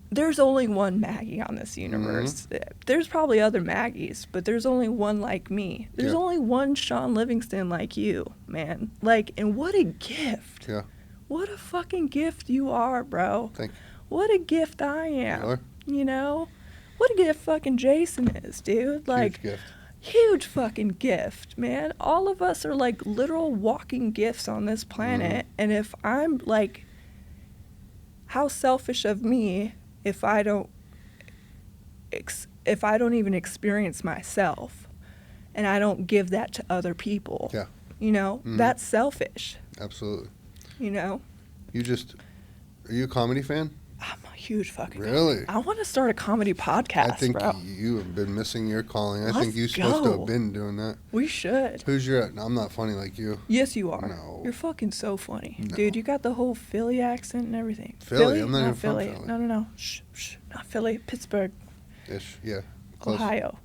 there's only one Maggie on this universe. There's probably other Maggies, but there's only one like me. There's only one Sean Livingston like you, man. Like, and what a gift. Yeah. What a fucking gift you are, bro. Thank you. What a gift I am. You know? What a gift fucking Jason is, dude. Like, huge gift. Huge fucking gift, man. All of us are like literal walking gifts on this planet. And if I'm like, how selfish of me if I don't even experience myself and I don't give that to other people. Yeah. You know, that's selfish. Absolutely. You know? Are you a comedy fan? I'm a huge fucking Really? I want to start a comedy podcast, I think bro. you have been missing your calling. I think Let's you're supposed to go. have been doing that. We should. Who's your... I'm not funny like you. Yes, you are. No. You're fucking so funny. No. Dude, you got the whole Philly accent and everything. Philly? I'm not even Philly. from Philly. No. Shh. Not Philly. Pittsburgh, Ish, yeah. Close. Ohio.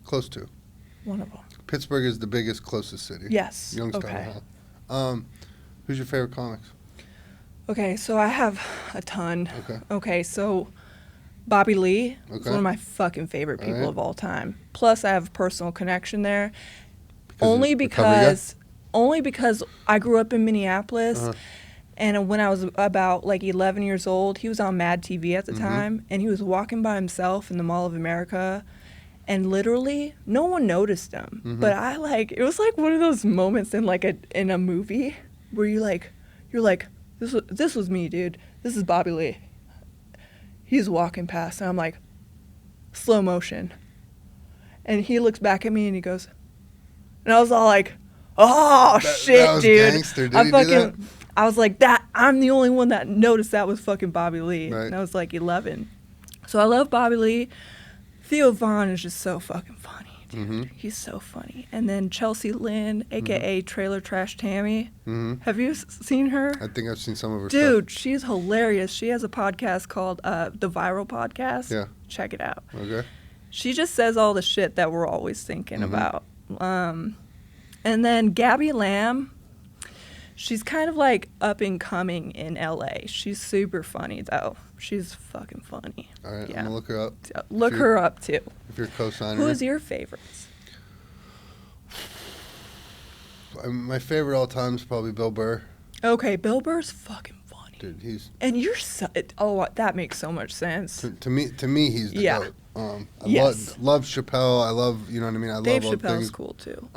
Close to. One of them. Pittsburgh is the biggest, closest city. Yes. Youngstown, Okay. Ohio. Who's your favorite comics? Okay, so I have a ton. Okay. Okay, so Bobby Lee is Okay. one of my fucking favorite people Alright. of all time. Plus, I have a personal connection there. Because Only you're a recovery because I grew up in Minneapolis, Uh-huh. and when I was about like 11 years old, he was on Mad TV at the time, and he was walking by himself in the Mall of America, and literally no one noticed him. But it was like one of those moments in in a movie where you're like, this was me, dude. This is Bobby Lee. He's walking past, and I'm like, slow motion. And he looks back at me, and he goes, and I was all like, oh, shit, that was dude. gangster. Did he do that? I was like, I'm the only one that noticed that was fucking Bobby Lee. Right. And I was like 11. So I love Bobby Lee. Theo Vaughn is just so fucking funny, dude. He's so funny. And then Chelsea Lynn, a.k.a. Trailer Trash Tammy. Have you seen her? I think I've seen some of her Dude, she's hilarious. She has a podcast called The Viral Podcast. Yeah. Check it out. stuff. Okay. She just says all the shit that we're always thinking about. And then Gabby Lamb, she's kind of like up and coming in LA. She's super funny, though. She's fucking funny. All right. Yeah. I'm going to look her up. Look her up, too. If you're co-signing Who's her. your favorites? My favorite all time is probably Bill Burr. Okay, Bill Burr's fucking funny. Dude, he's... And you're that makes so much sense. To me, he's the Yeah. GOAT. I Yes. love Chappelle. I love, you know what I mean? I Dave love all Chappelle's things. cool, too.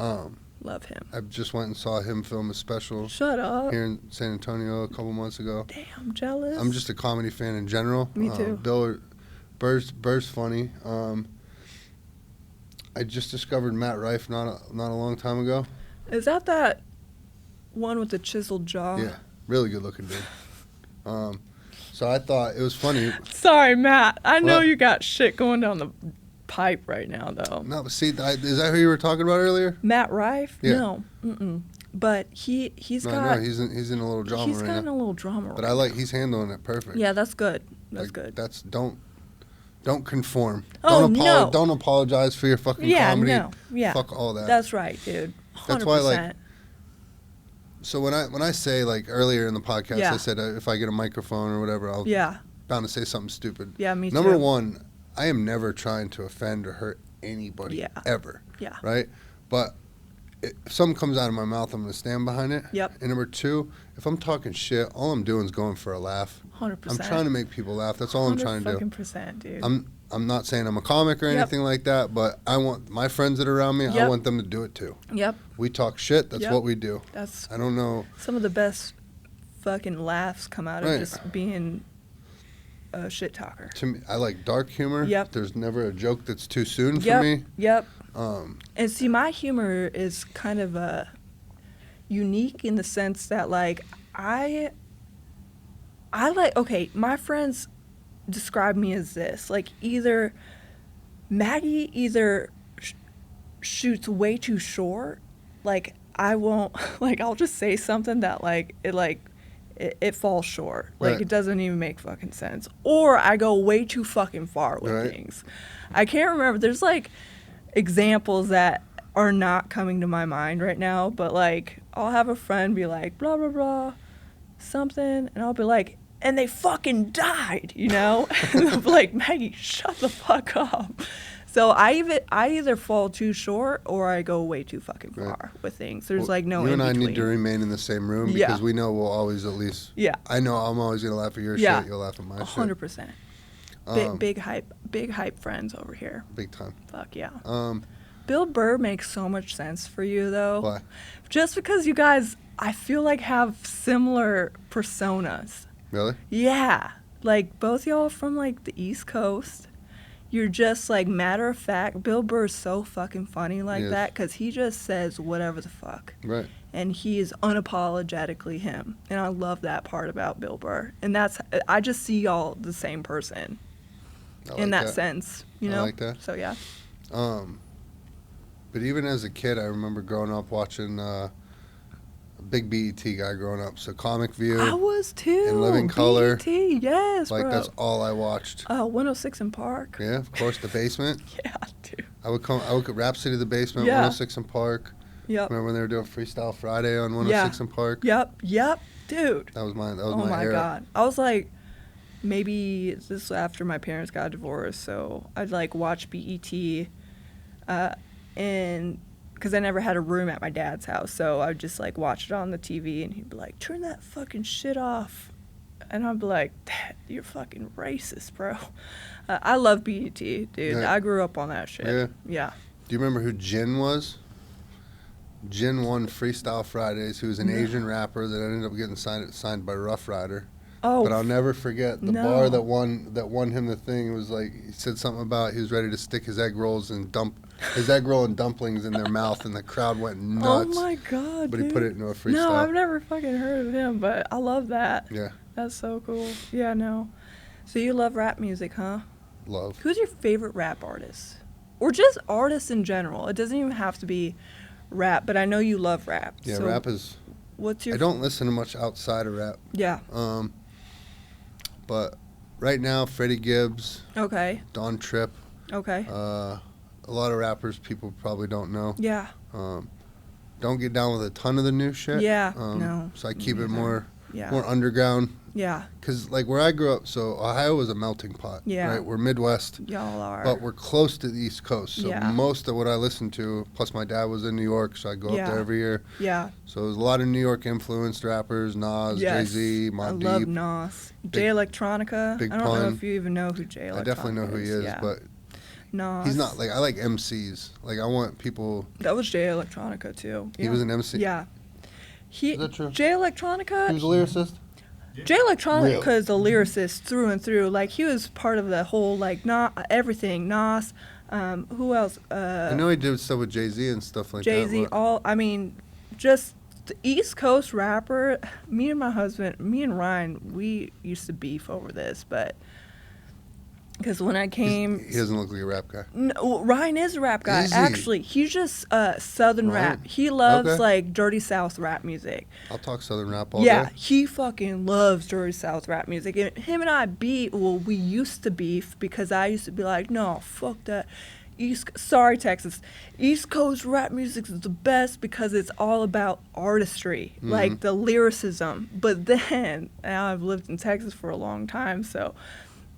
Love him. I just went and saw him film a special Shut up. here in San Antonio a couple months ago. Damn, jealous. I'm just a comedy fan in general. Me too. Burr's funny. I just discovered Matt Rife not a long time ago. Is that one with the chiseled jaw? Yeah, really good looking dude. So I thought it was funny. Sorry, Matt. I know What? you got shit going down the pipe right now, though. No, but see, is that who you were talking about earlier? Matt Rife? Yeah. No. Mm-mm. But he's No, got... he's in a little drama He's right got in now. a little drama But right he's handling it perfect. Yeah, that's good. That's Like, good. That's don't conform. Oh, no. Don't apologize for your fucking Yeah, comedy. no. Yeah. Fuck all that. That's right, dude. 100%. That's why, so when I say, like, earlier in the podcast, Yeah. I said if I get a microphone or whatever, I'll Yeah. bound to say something stupid. Yeah, me too. Number one, I am never trying to offend or hurt anybody Yeah. ever. Yeah. Right? But if something comes out of my mouth, I'm going to stand behind it. Yep. And number two, if I'm talking shit, all I'm doing is going for a laugh. 100%. I'm trying to make people laugh. That's all I'm trying to do. 100%, dude. I'm not saying I'm a comic or Yep. anything like that, but I want my friends that are around me, I Yep. want them to do it too. Yep. We talk shit, that's Yep. what we do. That's I don't know. some of the best fucking laughs come out of Right. just being a shit talker. To me, I like dark humor. Yep. There's never a joke that's too soon for Yep. me. Yep. Um, And see, my humor is kind of unique in the sense that, like, I okay, my friends describe me as this. Like, Maggie shoots way too short. Like, I won't, like, I'll just say something that, it falls short. Like, Right. it doesn't even make fucking sense. Or I go way too fucking far with Right. things. I can't remember. There's, like, examples that are not coming to my mind right now, but, like, I'll have a friend be like, blah, blah, blah, something, and I'll be like, and they fucking died, you know? And I'll be like, Maggie, shut the fuck up. So I either fall too short or I go way too fucking far Right. with things. There's, well, like, no you in and I between. need to remain in the same room Yeah. because we know we'll always at least. Yeah. I know I'm always gonna laugh at your Yeah. shit. You'll laugh at my 100%. shit. Big hype friends over here. Big time. Fuck yeah. Um, Bill Burr makes so much sense for you, though. Why? Just because you guys, I feel like, have similar personas. Really? Yeah. Like, both y'all from, like, the East Coast. you're just like matter of fact. Bill Burr's so fucking funny like He is. that because he just says whatever the fuck. Right. And he is unapologetically him. And I love that part about Bill Burr. And I just see y'all the same person in that sense, you know? I like that. So, yeah. But even as a kid, I remember growing up watching a big BET guy growing up. So Comic View. I was too. In Living Color. BET, yes, Like, bro. that's all I watched. 106 in Park. Yeah, of course, The Basement. Yeah, dude. I would get Rhapsody, The Basement, Yeah. 106 in Park. Yep. Remember when they were doing Freestyle Friday on 106 in Park? Yep, dude. That was my era. Oh my God. I was like, maybe this was after my parents got divorced, so I'd like watch BET, and because I never had a room at my dad's house, so I would just like watch it on the TV, and he'd be like, "Turn that fucking shit off," and I'd be like, "Dad, you're fucking racist, bro." I love BET, dude. Yeah. I grew up on that shit. Yeah. Do you remember who Jin was? Jin won Freestyle Fridays, who was an Asian rapper that ended up getting signed by Rough Rider. Oh. But I'll never forget the bar that won him the thing. It was like, he said something about he was ready to stick his egg roll and dumplings in their mouth, and the crowd went nuts. Oh my God, But dude. he put it into a freestyle. No, I've never fucking heard of him, but I love that. Yeah. That's so cool. Yeah, no. So you love rap music, huh? Love. Who's your favorite rap artist? Or just artists in general? It doesn't even have to be rap, but I know you love rap. Yeah, so rap is... What's your... I don't listen to much outside of rap. Yeah. But right now, Freddie Gibbs, Okay. Don Tripp, Okay. a lot of rappers people probably don't know. Yeah. Don't get down with a ton of the new shit. Yeah. No. So I keep it neither. more underground. Yeah. Because, like, where I grew up, so Ohio is a melting pot. Yeah. Right? We're Midwest. Y'all are. But we're close to the East Coast. So Yeah. most of what I listen to, plus my dad was in New York, so I go up there every year. Yeah. So there's a lot of New York influenced rappers, Nas, Yes. Jay-Z, Mobb I Deep. love Nas. Jay Electronica. Big I don't know Pun. if you even know who Jay Electronica is. I definitely know who he is, yeah. but Nas. he's not, like, I like MCs. Like, I want people... That was Jay Electronica, too. He was an MC? Yeah. Is that true? Jay Electronica... He was a lyricist? Jay Electronica Really? is a lyricist through and through. Like, he was part of the whole, like, everything. Nas, who else? I know he did stuff with Jay-Z and stuff like Jay-Z, that. but- I mean, just the East Coast rapper. Me and Ryan, we used to beef over this, but... Because when I came... He doesn't look like a rap guy. No, Ryan is a rap guy, Is he? actually. He's just Southern Ryan? rap. He loves, Okay. like, Dirty South rap music. I'll talk Southern rap all Yeah, day. he fucking loves Dirty South rap music. And him and I we used to beef because I used to be like, no, fuck that. Sorry, Texas. East Coast rap music is the best because it's all about artistry, like the lyricism. But then, now I've lived in Texas for a long time, so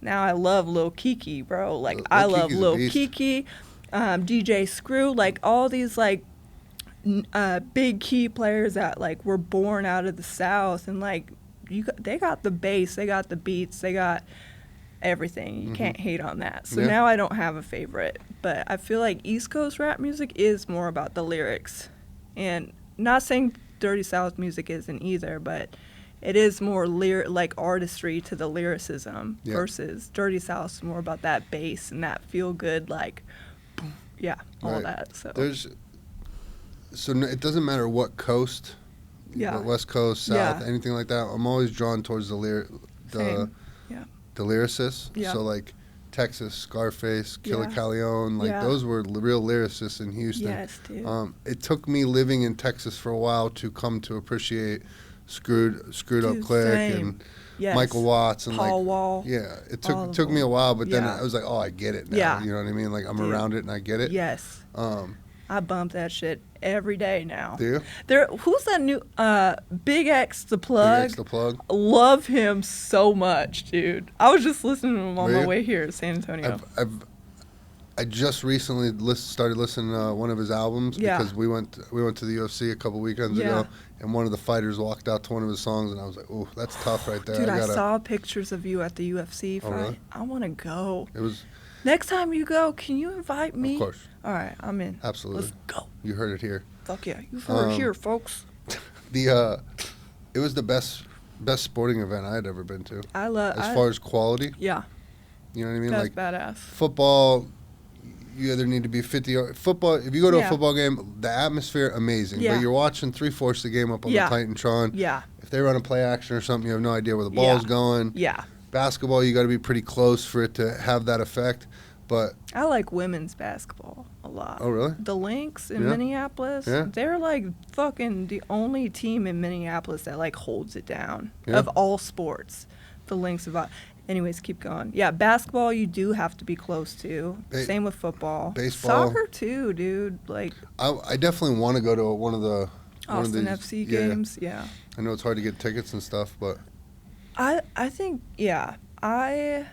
now I love Lil Kiki, bro. Like, I love Kiki's a Lil beast. Kiki, DJ Screw, like all these like big key players that like were born out of the South, and like they got the bass, they got the beats, they got everything. You can't hate on that. So Yeah. now I don't have a favorite, but I feel like East Coast rap music is more about the lyrics, and not saying Dirty South music isn't either, but it is more like artistry to the lyricism versus Dirty South's more about that bass and that feel good, like boom, all Right. that. So It doesn't matter what coast, West Coast, South, anything like that. I'm always drawn towards the Same. lyricists. Yeah. So like Texas, Scarface, Killer Yeah. Calione, like Yeah. those were real lyricists in Houston. Yes, dude. It took me living in Texas for a while to come to appreciate Screwed Up Dude, Click same. and Yes. Michael Watts and Paul like Wall. yeah. It all of took me a them. while, but then Yeah. I was like, oh, I get it now. Yeah. You know what I mean? Like I'm Dude. around it and I get it. Yes. Um, I bump that shit every day now. do you? Who's that new Big X the Plug? Big X the Plug. Love him so much, dude. I was just listening to him on Were my you? way here to San Antonio. I just recently started listening to one of his albums Yeah. because we went to the UFC a couple weekends Yeah. ago, and one of the fighters walked out to one of his songs, and I was like, "Oh, that's tough right there." Dude, I gotta, saw pictures of you at the UFC fight. Oh, really? I want to go. It was Next time you go, can you invite me? of course, All right, I'm in. absolutely. Let's go. You heard it here. Fuck yeah. You've heard it here, folks. It was the best sporting event I had ever been to. I love As far as quality, Yeah. You know what I mean? That's Like badass. football, you either need to be 50 or football. If you go to a football game, the atmosphere amazing. Yeah. But you're watching 3/4 the game up on the Titantron. Yeah. If they run a play action or something, you have no idea where the ball's going. Yeah. Basketball, you got to be pretty close for it to have that effect. But I like women's basketball a lot. Oh, really? The Lynx in Minneapolis, they're like fucking the only team in Minneapolis that like holds it down of all sports. The Lynx of anyways, keep going. Yeah, basketball you do have to be close to. Same with football. Baseball. Soccer too, dude. Like I definitely want to go to one of the Austin FC games. Yeah. I know it's hard to get tickets and stuff, but I think I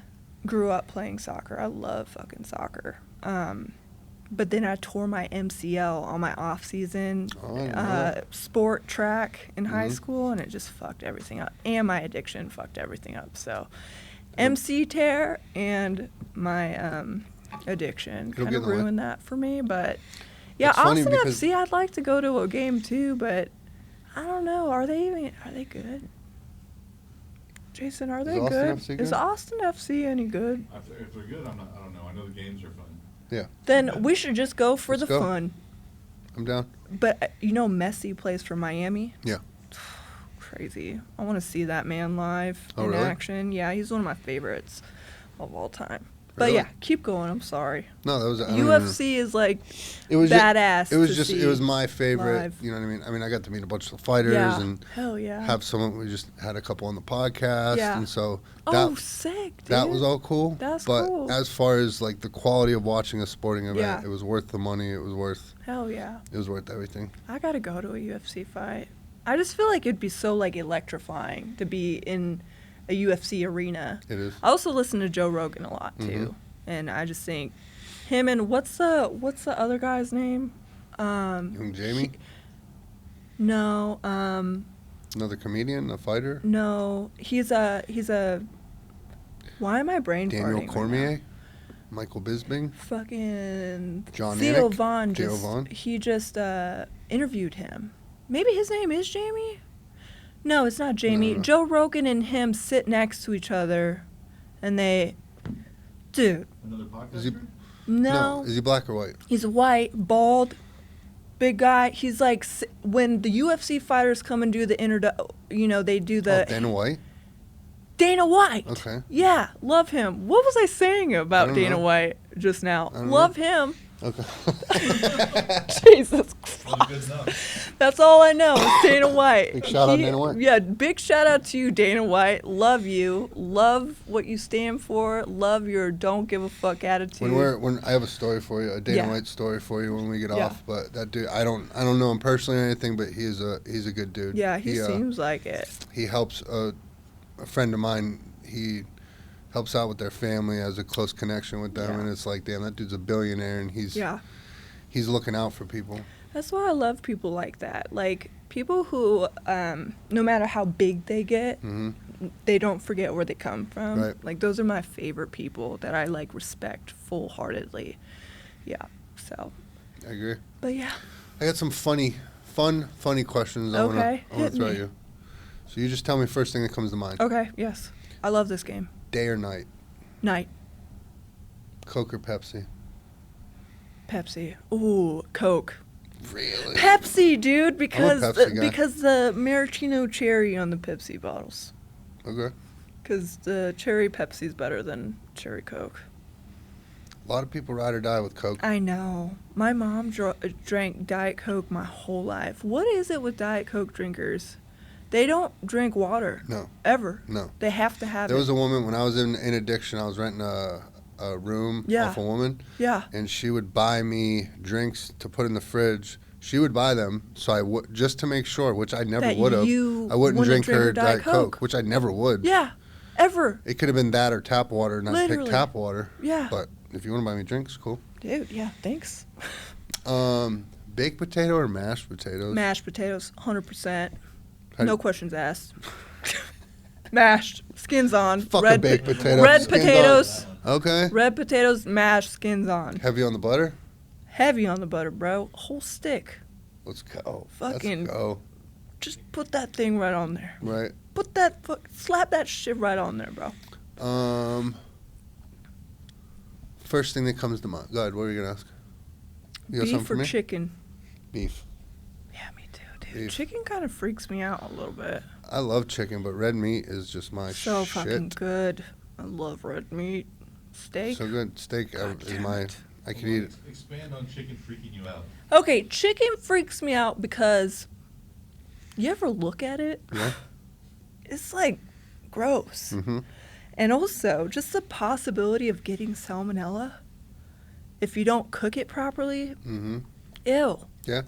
grew up playing soccer. I love fucking soccer. But then I tore my MCL on my off season sport track in high school, and it just fucked everything up. And my addiction fucked everything up. So MC tear and my addiction kind of ruined that for me. But yeah, Austin FC, I'd like to go to a game too, but I don't know. Are they good? Jason, are they good? Is Austin FC any good? If they're good, I don't know. I know the games are fun. Yeah. Then we should just go for the fun. I'm down. But Messi plays for Miami? Yeah. Crazy. I want to see that man live in action. Yeah, he's one of my favorites of all time. But yeah, keep going. I'm sorry. No, that was UFC is like badass. It was my favorite. Live. You know what I mean? I mean, I got to meet a bunch of fighters and hell yeah. have someone. We just had a couple on the podcast, and so sick, dude. That was all cool. That's cool. But as far as like the quality of watching a sporting event, it was worth the money. It was worth. Hell yeah. It was worth everything. I gotta go to a UFC fight. I just feel like it'd be so like electrifying to be in a UFC arena. It is. I also listen to Joe Rogan a lot too, and I just think him and what's the other guy's name? Jamie? No. Another comedian, a fighter? No, he's a. Why am I brain Daniel farting Cormier? right now? Michael Bisping? Fucking John Theo Anik? Vaughn. Theo Vaughn? He just interviewed him. Maybe his name is Jamie? No, it's not Jamie. No. Joe Rogan and him sit next to each other, and they... Dude. Another podcaster? No. Is he black or white? He's white, bald, big guy. He's like... When the UFC fighters come and do the they do the... Dana White? Dana White. Okay. Yeah, love him. What was I saying about Dana White just now? Love him. Okay. Jesus Christ. That's all I know is Dana White. Big shout out Dana White. Yeah, big shout out to you, Dana White. Love you. Love what you stand for. Love your don't give a fuck attitude. When I have a story for you, a Dana White story for you when we get off. But that dude, I don't know him personally or anything, but he's a good dude. Yeah, he seems like it. He helps a friend of mine. He helps out with their family, has a close connection with them, and it's like, damn, that dude's a billionaire, and he's looking out for people. That's why I love people like that. Like, people who, no matter how big they get, they don't forget where they come from. Right. Like, those are my favorite people that I, like, respect full-heartedly. Yeah, so. I agree. But, yeah. I got some funny questions I want to throw at you. So you just tell me first thing that comes to mind. Okay, yes. I love this game. Day or night? Night. Coke or Pepsi? Pepsi. Ooh, Coke. Really? Pepsi, dude, because I'm a Pepsi guy. because the maraschino cherry on the Pepsi bottles. Okay. Because the cherry Pepsi's better than cherry Coke. A lot of people ride or die with Coke. I know. My mom drank Diet Coke my whole life. What is it with Diet Coke drinkers? They don't drink water. No. Ever. No. They have to have There it. was a woman, when I was in addiction, I was renting a room off a woman. Yeah. And she would buy me drinks to put in the fridge. She would buy them, so I would, just to make sure, which I never would have. I wouldn't drink her Diet Coke, which I never would. Yeah. Ever. It could have been that or tap water, and I picked tap water. Yeah. But if you want to buy me drinks, cool. Dude, yeah, thanks. Baked potato or mashed potatoes? Mashed potatoes, 100%. No questions asked. Mashed, skins on. Fuck a baked potato. Red skins potatoes. On. Okay. Red potatoes, mashed, skins on. Heavy on the butter? Heavy on the butter, bro. Whole stick. Let's go. Fucking. Let's go. Just put that thing right on there. Right. Slap that shit right on there, bro. First thing that comes to mind. Go ahead. What were you gonna ask? You got Beef something for or me? chicken? Beef. Yeah, me too, dude. Beef. Chicken kind of freaks me out a little bit. I love chicken, but red meat is just my So shit. fucking good. I love red meat. Steak. So good. Steak God is damn my. it. I could eat it. Expand on chicken freaking you out. Okay, chicken freaks me out because you ever look at it? Yeah. It's like gross. Mm-hmm. And also, just the possibility of getting salmonella if you don't cook it properly. Mm-hmm. Ew. Yeah.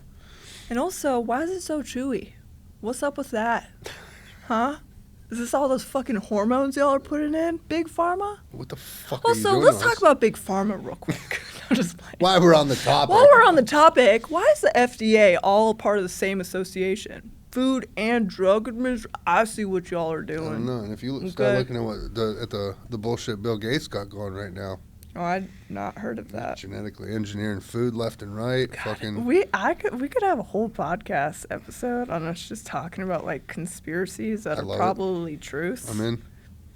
And also, why is it so chewy? What's up with that? Huh? Is this all those fucking hormones y'all are putting in? Big Pharma? What the fuck are you Also, doing? let's to talk us? about Big Pharma real quick. I'm just playing. While we're on the topic. While we're on the topic, why is the FDA all part of the same association? Food and Drug Administration. I see what y'all are I doing. don't know. And if you Okay. start looking at what the bullshit Bill Gates got going right now, Oh, I'd not heard of that. genetically engineering food left and right, God, fucking. we could have a whole podcast episode on us just talking about like conspiracies that I are love it. probably truths. I'm in.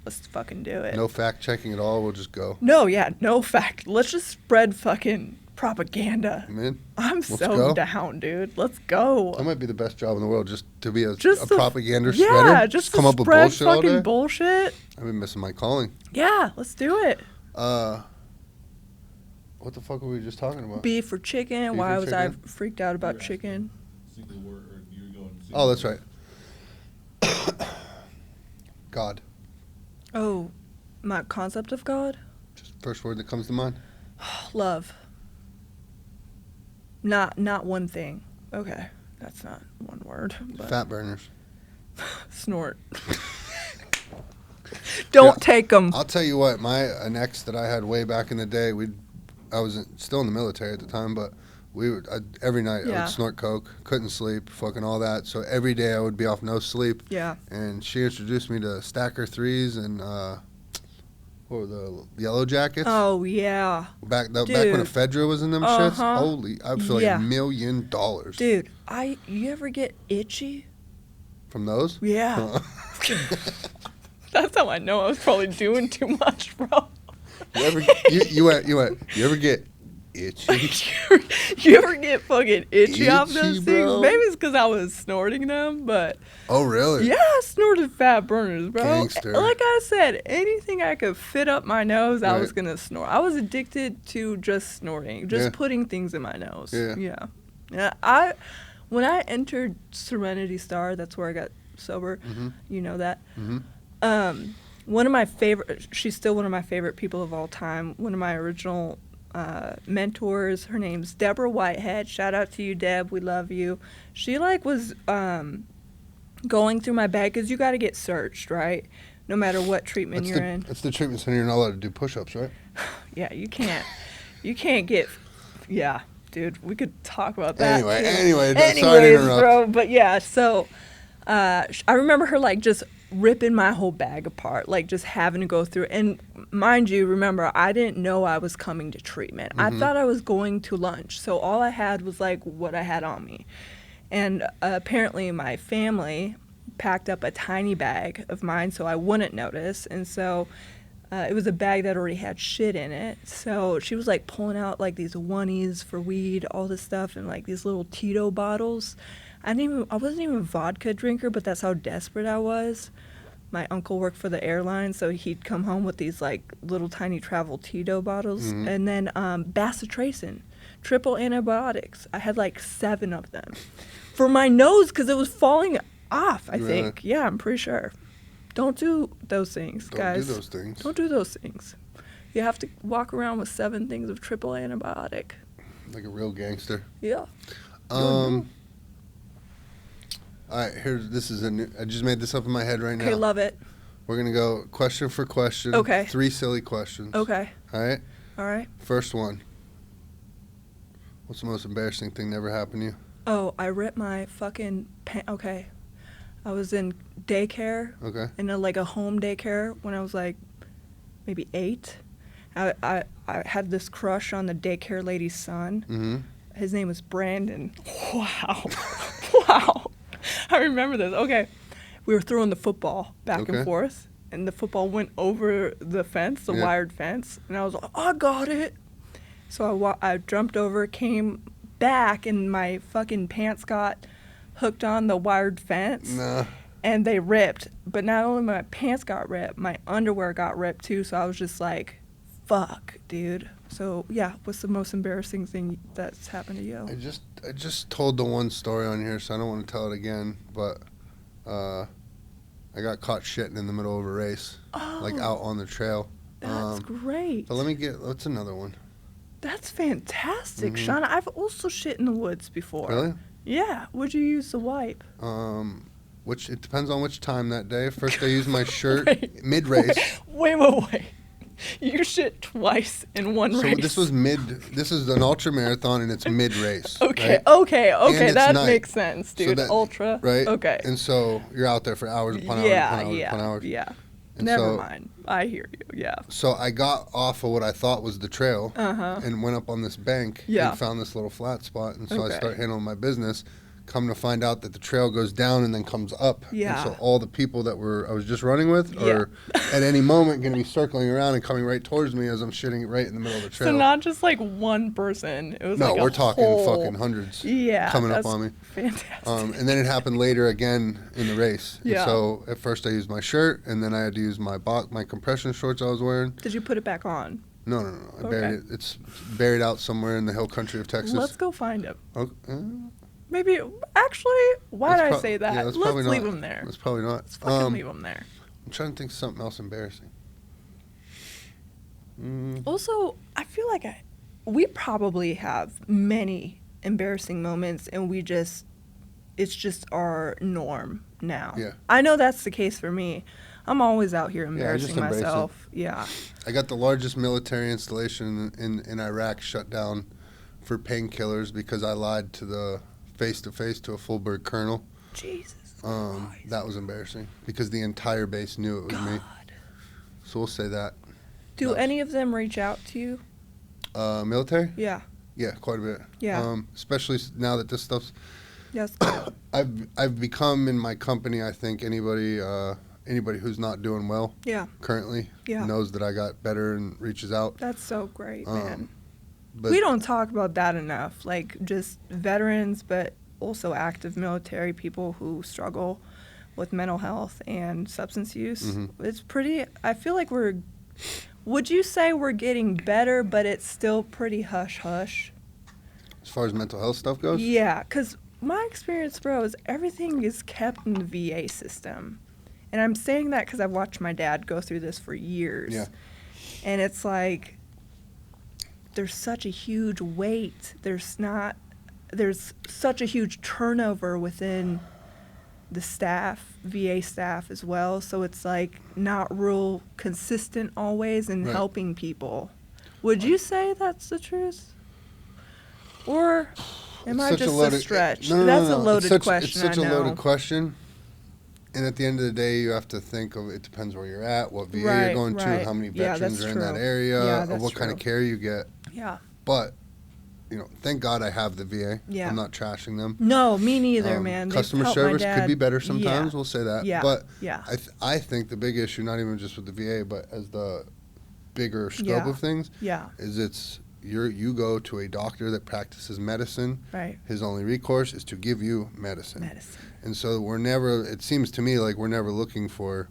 Let's fucking do it. No fact checking at all. We'll just go. No, yeah, no fact. Let's just spread fucking propaganda. I'm in. I'm Let's so go. down, dude. Let's go. That might be the best job in the world, just to be a Just to- propaganda Yeah, spreader. just come to up with spread bullshit all fucking day. bullshit. I've been missing my calling. Yeah, let's do it. What the fuck were we just talking about? Beef or chicken? Beef Why or was I chicken? freaked out about You were asking. chicken? Single word, or you were going. Oh, that's right. God. Oh, my concept of God? Just first word that comes to mind. Love. Not one thing. Okay, that's not one word. But Fat burners. snort. Don't Yeah. take them. I'll tell you what, an ex that I had way back in the day, I was still in the military at the time, but every night I Yeah. would snort coke, couldn't sleep, fucking all that. So every day I would be off no sleep. Yeah. And she introduced me to Stacker 3s and what were the Yellow Jackets? Oh yeah, Back when dude. Ephedra was in them Uh-huh. shits. Holy, I feel like Yeah. $1 million dude. You ever get itchy? from those. Yeah. That's how I know I was probably doing too much, bro. You ever get itchy? You ever get fucking itchy off Itchy, those things? bro? Maybe it's because I was snorting them, but Oh, really? yeah, I snorted fat burners, bro. Gangster. Like I said, anything I could fit up my nose, I was Right. gonna snort. I was addicted to just snorting, just Yeah. putting things in my nose. Yeah. Yeah. When I entered Serenity Star, that's where I got sober. Mm-hmm. You know that. Mm-hmm. One of my favorite, she's still one of my favorite people of all time. One of my original mentors, her name's Deborah Whitehead. Shout out to you, Deb. We love you. She was going through my bag because you got to get searched, right? No matter what treatment you're in. That's the treatment center. You're not allowed to do push-ups, right? Yeah, you can't get, yeah, dude, we could talk about that. Anyway, too. sorry to Anyways, interrupt. bro, but yeah, so I remember her just ripping my whole bag apart, just having to go through. And mind you, remember, I didn't know I was coming to treatment. I thought I was going to lunch, so all I had was what I had on me. And apparently my family packed up a tiny bag of mine so I wouldn't notice, and so it was a bag that already had shit in it. So she was pulling out these oneies for weed, all this stuff, and these little Tito bottles. I wasn't even a vodka drinker, but that's how desperate I was. My uncle worked for the airline, so he'd come home with these little tiny travel Tito bottles, and then bacitracin, triple antibiotics. I had 7 of them for my nose because it was falling off. I Really? think, yeah, I'm pretty sure. Don't do those things, guys. Don't do those things. Don't do those things. You have to walk around with 7 things of triple antibiotic. Like a real gangster. Yeah. All right, this is I just made this up in my head right now. Okay, love it. We're going to go question for question. Okay. 3 silly questions. Okay. All right? All right. First one. What's the most embarrassing thing that ever happened to you? Oh, I ripped my fucking okay. I was in daycare. Okay. In a home daycare when I was maybe 8. I had this crush on the daycare lady's son. Mm-hmm. His name was Brandon. Wow. Wow. I remember this. Okay. We were throwing the football back Okay. and forth. and the football went over the fence, the Yeah. wired fence, and I was like, I got it. So I jumped over, came back, and my fucking pants got hooked on the wired fence. Nah. And they ripped. But not only my pants got ripped, my underwear got ripped too. So I was just like, fuck, dude. So, yeah, what's the most embarrassing thing that's happened to you? I just told the one story on here, so I don't want to tell it again. But I got caught shitting in the middle of a race, like out on the trail. That's great. But what's another one? That's fantastic, Shauna. I've also shit in the woods before. Really? Yeah. Would you use the wipe? It depends on which time that day. First, I used my shirt Wait, mid-race. Wait. You shit twice in one So race. this is an ultra marathon, and it's mid-race. Okay, right? okay, it's that night. makes sense, dude. So Ultra. Right? Okay. And so you're out there for hours upon hours upon hours. Yeah. And Never mind. I hear you. Yeah. So I got off of what I thought was the trail and went up on this bank and found this little flat spot. And so I start handling my business. Come to find out that the trail goes down and then comes up. Yeah. And so all the people that I was just running with are at any moment going to be circling around and coming right towards me as I'm shitting right in the middle of the trail. So not just like one person. It was no, like we're talking whole... fucking hundreds coming up on me. Fantastic. And then it happened later again in the race. Yeah. And so at first I used my shirt, and then I had to use my compression shorts I was wearing. Did you put it back on? No. I buried it. It's buried out somewhere in the hill country of Texas. Let's go find him. Okay. Maybe, actually, why did I say that? Yeah, Let's probably leave not. him there. Let's probably not. Let's fucking leave him there. I'm trying to think of something else embarrassing. Also, I feel like we probably have many embarrassing moments, and it's just our norm now. Yeah. I know that's the case for me. I'm always out here I just embarrassing embrace it. myself. Yeah. I got the largest military installation in Iraq shut down for painkillers because I lied to the face-to-face to a Fulbright colonel. Jesus That was embarrassing because the entire base knew it was me. So we'll say that. Do any of them reach out to you? Military? Yeah. Yeah, quite a bit. Yeah. Especially now that this stuff's. Yes. I've become in my company. I think anybody who's not doing well. Yeah. Currently. Yeah. Knows that I got better and reaches out. That's so great, man. But We don't talk about that enough. Like, just veterans, but also active military people who struggle with mental health and substance use. Mm-hmm. It's pretty, I feel like would you say we're getting better, but it's still pretty hush-hush? As far as mental health stuff goes? Yeah, because my experience, bro, is everything is kept in the VA system. And I'm saying that because I've watched my dad go through this for years. Yeah. And it's like, there's such a huge weight. There's such a huge turnover within the staff, VA staff as well. So it's like not real consistent always in helping people. Would you say that's the truth? Or am I just a stretch? That's a loaded question. It's such a loaded question. And at the end of the day, you have to think of it depends where you're at, what VA you're going to, how many veterans are in that area, or what kind of care you get. Yeah. But, thank God I have the VA. Yeah. I'm not trashing them. No, me neither, man. Customer service could be better sometimes, Yeah. we'll say that. Yeah. But Yeah. I think the big issue, not even just with the VA, but as the bigger scope of things, is you go to a doctor that practices medicine. Right. His only recourse is to give you medicine. Medicine. And so it seems to me like we're never looking for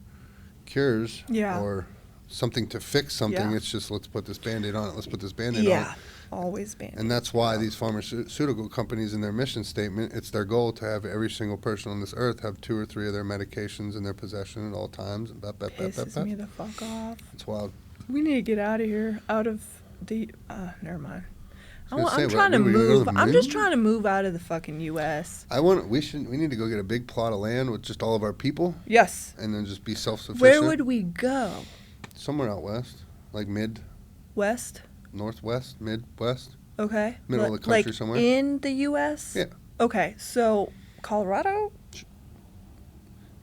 cures or something to fix something. Yeah. It's just, let's put this Band-Aid on it. Let's put this Band-Aid on it. Yeah. Always Band-Aid. And that's why these pharmaceutical companies in their mission statement, it's their goal to have every single person on this earth have 2 or 3 of their medications in their possession at all times. And Pisses me the fuck off. It's wild. We need to get out of here, out of the, never mind. I'm trying to move. I'm just trying to move out of the fucking U.S. We need to go get a big plot of land with just all of our people. Yes. And then just be self-sufficient. Where would we go? Somewhere out west, like West? northwest, midwest. Okay. Middle of the country somewhere. In the U.S.? Yeah. Okay, so Colorado? I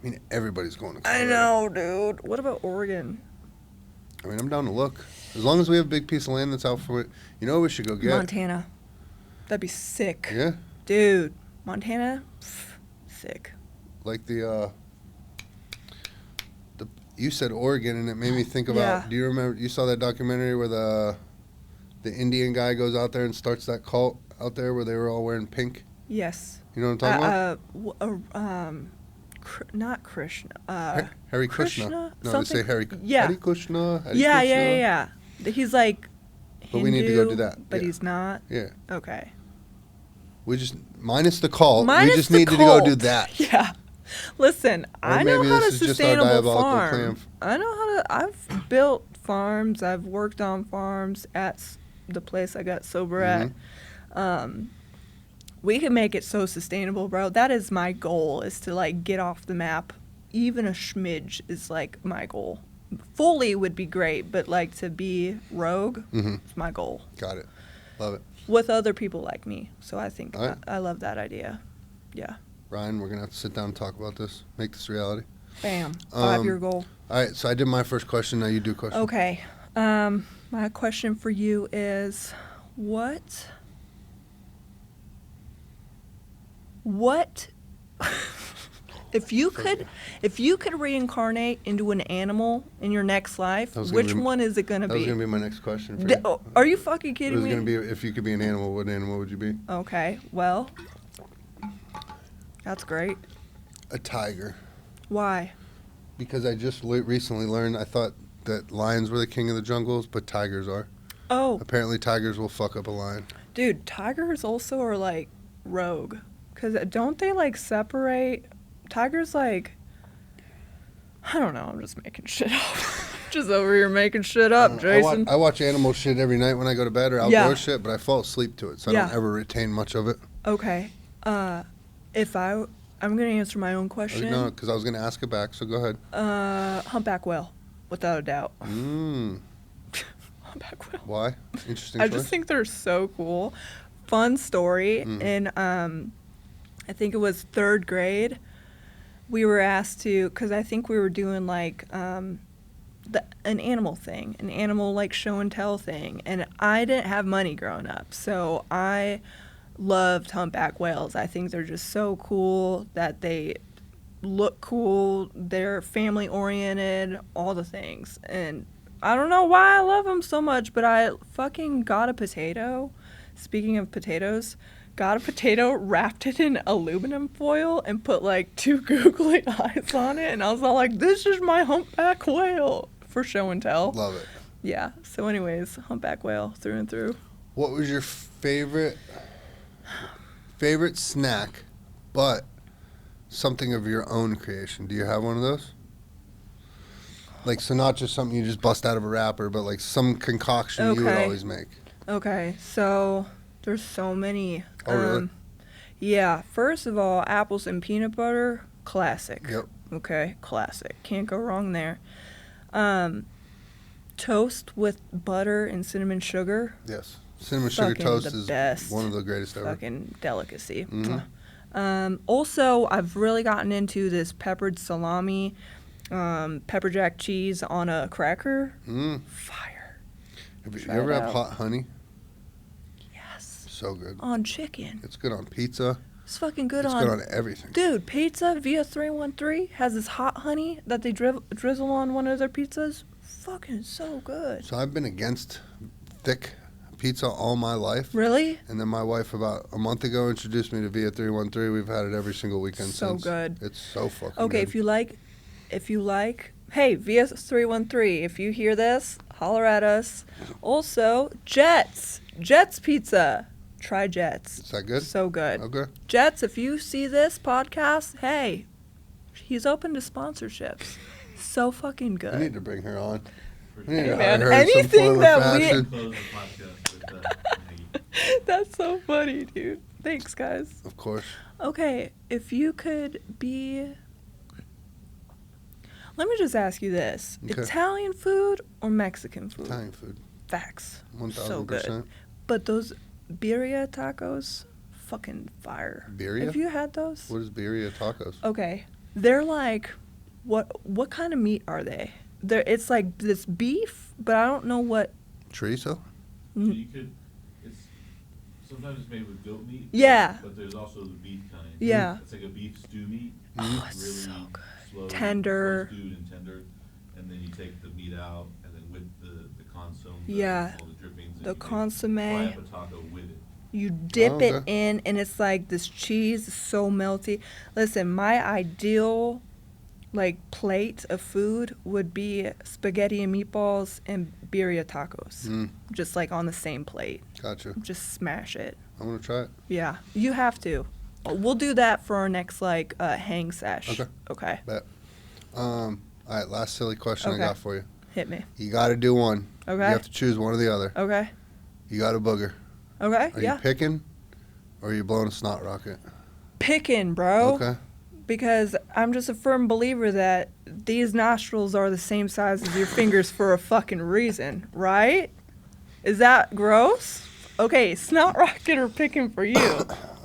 mean, everybody's going to I Colorado. know, dude. What about Oregon? I mean, I'm down to look. As long as we have a big piece of land that's out for it. You know what we should go get? Montana. That'd be sick. Yeah? Dude, Montana? Sick. Like the You said Oregon, and it made me think about. Yeah. Do you remember? You saw that documentary where the Indian guy goes out there and starts that cult out there where they were all wearing pink. Yes. You know what I'm talking about? Not Krishna. Hare Krishna. Krishna? No, they Something- say Hare. yeah. Hare Krishna. Hare Yeah, Krishna. yeah. He's like Hindu, But we need to go do that, but yeah. he's not. Yeah. Okay. We just minus the cult. Minus we just the needed to go do cult. that. Yeah. Listen, Or I know maybe how to this is just our sustainable diabolical farm. plan. I know how to. I've built farms. I've worked on farms at the place I got sober at. We can make it so sustainable, bro. That is my goal, is to like get off the map. Even a schmidge is like my goal. Fully would be great, but like to be rogue is my goal. Got it. Love it. With other people like me. So I think All right. I love that idea. Yeah. Ryan, we're going to have to sit down and talk about this. Make this reality. Bam. 5-year goal. All right, so I did my first question. Now you do question. Okay. My question for you is, what if you could reincarnate into an animal in your next life, That was gonna which be- one is it going to That was be? going to be my next question for you. Are you fucking It kidding was me? going to be, if you could be an animal, what animal would you be? Okay. Well, that's great. A tiger. Why? Because I just recently learned, I thought that lions were the king of the jungles, but tigers are. Oh, Apparently tigers will fuck up a lion. dude, tigers also are like rogue. Because don't they like separate? Tigers like, I don't know, I'm just making shit up. Just over here making shit up, Jason. I watch animal shit every night when I go to bed or outdoor Yeah. shit, but I fall asleep to it, so I Yeah. don't ever retain much of it. Okay. I'm going to answer my own question. No, because I was going to ask it back, so go ahead. Humpback whale, without a doubt. Humpback whale. Why? Interesting I choice. just think they're so cool. Fun story. In I think it was 3rd grade, we were asked to, because I think we were doing like an animal thing, an animal like show and tell thing, and I didn't have money growing up, so I loved humpback whales. I think they're just so cool, that they look cool, they're family oriented, all the things, and I don't know why I love them so much, but I fucking got a potato. Speaking of potatoes, got a potato, wrapped it in aluminum foil, and put like 2 googly eyes on it, and I was all like, this is my humpback whale, for show and tell. Love it. Yeah, so anyways, humpback whale through and through. What was your favorite snack, but something of your own creation? Do you have one of those? Like, so not just something you just bust out of a wrapper, but like some concoction you would Okay. always make. Okay, so there's so many. Oh, really? Yeah, first of all, apples and peanut butter, classic. Yep. Okay, classic. Can't go wrong there. Toast with butter and cinnamon sugar, Yes. Cinnamon sugar Fucking toast the is best. one of the greatest ever. fucking delicacy. Mhm. Also, I've really gotten into this peppered salami, pepper jack cheese on a cracker. Fire. Have you Try ever it have out. hot honey? Yes. So good. On chicken. It's good on pizza. It's fucking good It's on. good on everything. Dude, Pizza via 313 has this hot honey that they drizzle on one of their pizzas. Fucking so good. So I've been against thick pizza all my life. Really? And then my wife about a month ago introduced me to Via 313. We've had it every single weekend So since. good. It's so fucking Okay, good. if you like, hey, via 313, if you hear this, holler at us. Also, Jets Pizza. Try Jets. Is that good? So good. Okay. Jets, if you see this podcast, hey, he's open to sponsorships. So fucking We good. need to bring her on. For We need sure. to man, hire her in some anything form or that we- fashion. Close the podcast with Maggie. That's so funny, dude. Thanks, guys. Of course. Okay, if you could be... Let me just ask you this. Okay. Italian food or Mexican food? Italian food. Facts. 1000%. So good. But those birria tacos, fucking fire. Birria? Have you had those? What is birria tacos? Okay. They're like, what kind of meat are they? It's like this beef, but I don't know what... Chorizo? So you could, sometimes it's made with goat meat. Yeah. But there's also the beef kind. Yeah. It's like a beef stew meat. Oh, it's really so good. slow, Tender. slow stewed and tender. take the meat out and then with the consomme, Yeah. all the drippings. The and you consomme. fry up a taco with it. You dip it okay. in, and it's like this cheese is so melty. Listen, my ideal like plate of food would be spaghetti and meatballs and birria tacos, just like on the same plate. Gotcha. Just smash it. I want to try it. Yeah, you have to. We'll do that for our next like hang sesh. Okay. Bet. All right, last silly question I Okay. got for you. Hit me. You got to do one. Okay. You have to choose one or the other. Okay. You got a booger. Okay. Are Yeah. you picking, or are you blowing a snot rocket? Picking, bro. Okay. Because I'm just a firm believer that these nostrils are the same size as your fingers for a fucking reason, right? Is that gross? Okay, snot rocket or picking for you?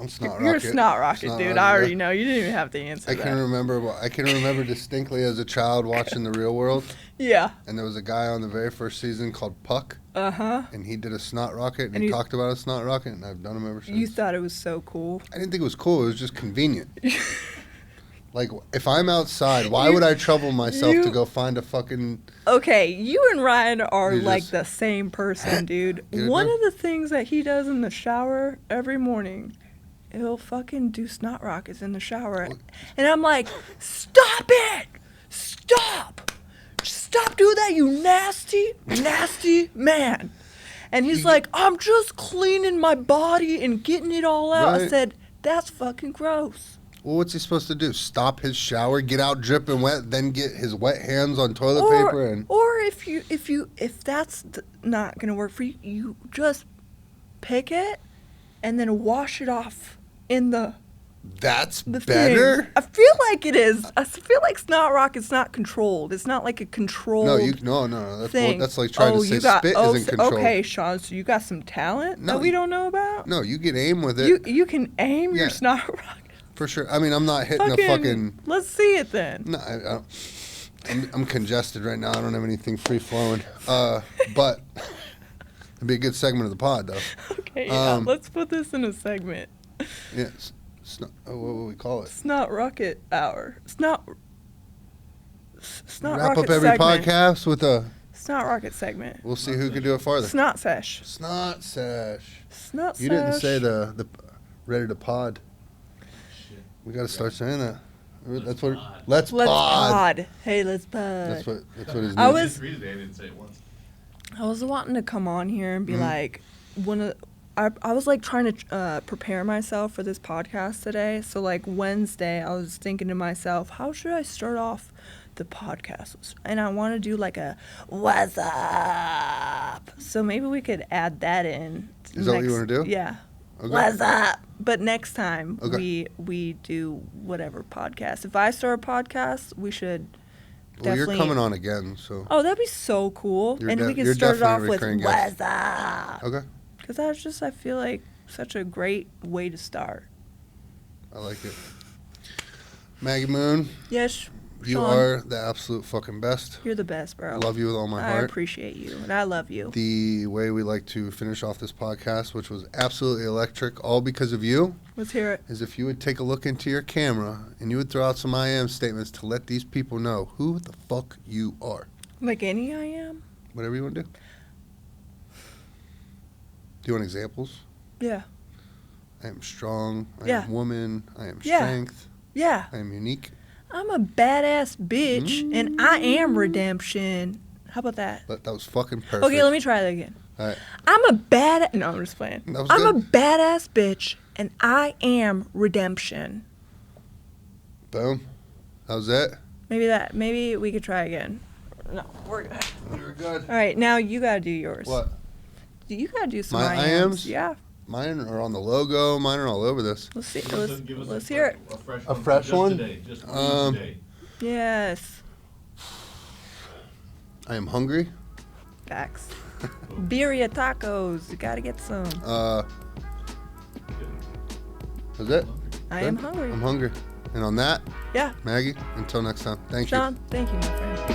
I'm snot You're rocket. a snot rocket, Snot dude. rocket, I already yeah. know. You didn't even have to answer I that. can remember distinctly as a child watching The Real World, Yeah. and there was a guy on the very first season called Puck, Uh-huh. and he did a snot rocket, and And he you- talked about a snot rocket, and I've done them ever since. You thought it was so cool. I didn't think it was cool. It was just convenient. Like, if I'm outside, why would I trouble myself to go find a fucking... Okay, you and Ryan are You like just- the same person, dude. Get it One done. of the things that he does in the shower every morning, he'll fucking do snot rockets in the shower. And I'm like, stop it! Stop! Stop doing that, you nasty, nasty man. And he's like, I'm just cleaning my body and getting it all out. I Right. said, that's fucking gross. Well, what's he supposed to do? Stop his shower, get out dripping wet, then get his wet hands on toilet paper and... Or if that's not gonna work for you, you just pick it and then wash it off in the That's thing. better? I feel like it is. I feel like snot rocket's not controlled. It's not like a controlled No. That's thing. that's like trying to say you got, spit isn't controlled. Okay, Sean. So you got some talent No, that we don't know about. No, you get aim with it You can aim your Yeah. snot rocket. for sure. I mean, I'm not hitting a fucking. Let's see it then. No, I don't. I'm congested right now. I don't have anything free flowing. But it'd be a good segment of the pod, though. Okay, yeah. Let's put this in a segment. Yeah. What would we call it? Snot rocket hour. Snot Wrap rocket up every segment. podcast with a. Snot rocket segment. We'll see who can do it farther. Snot sesh. Snot sesh. Snot You didn't sesh. say the ready to pod. Shit. We got to start saying that. That's what. pod. Let's Let's pod. pod. Hey, let's pod. That's what his I new- was- Read it, I didn't say it once. I was wanting to come on here and be like, I was like trying to prepare myself for this podcast today. So like Wednesday, I was thinking to myself, how should I start off the podcast? And I want to do like a what's up. So maybe we could add that in. Is that what you wanna do? Yeah. Okay. What's up? But next time Okay. we do whatever podcast. If I start a podcast, we should. Well, you're definitely- coming on again, so. Oh, that'd be so cool. You're And we you're could start it definitely off a with recurring guest. what's up. Okay, Because that's just, I feel like, such a great way to start. I like it. Maggie Moon, Yes, you Sean, are the absolute fucking best. you're the best, bro. I love you with all my I heart. appreciate you, and I love you. The way we like to finish off this podcast, which was absolutely electric, all because of you, Let's hear it. is if you would take a look into your camera and you would throw out some I am statements to let these people know who the fuck you are. Like any I am? Whatever you want to do. Do you want examples? Yeah. I am strong. I Yeah. am woman. I am Yeah. strength. Yeah. I am unique. I'm a badass bitch, and I am redemption. How about that? But that was fucking perfect. Okay, let me try that again. All right. I'm a bad. No, I'm just playing. That was I'm a good. badass bitch, and I am redemption. Boom. That was it. Maybe we could try again. No, we're good. You were good. All right, now you gotta do yours. What? You gotta do some My I I ams? Yeah. Mine are on the logo. Mine are all over this. Let's see. Give us Let's a hear it. A fresh A one. fresh just one? Today. Just for Um, today. Yes. I am hungry. Facts. Birria tacos. You gotta get some. That's it. I Good? am hungry. I'm hungry. And on that, Yeah. Maggie, until next time. Thank you. Sean, thank you, my friend.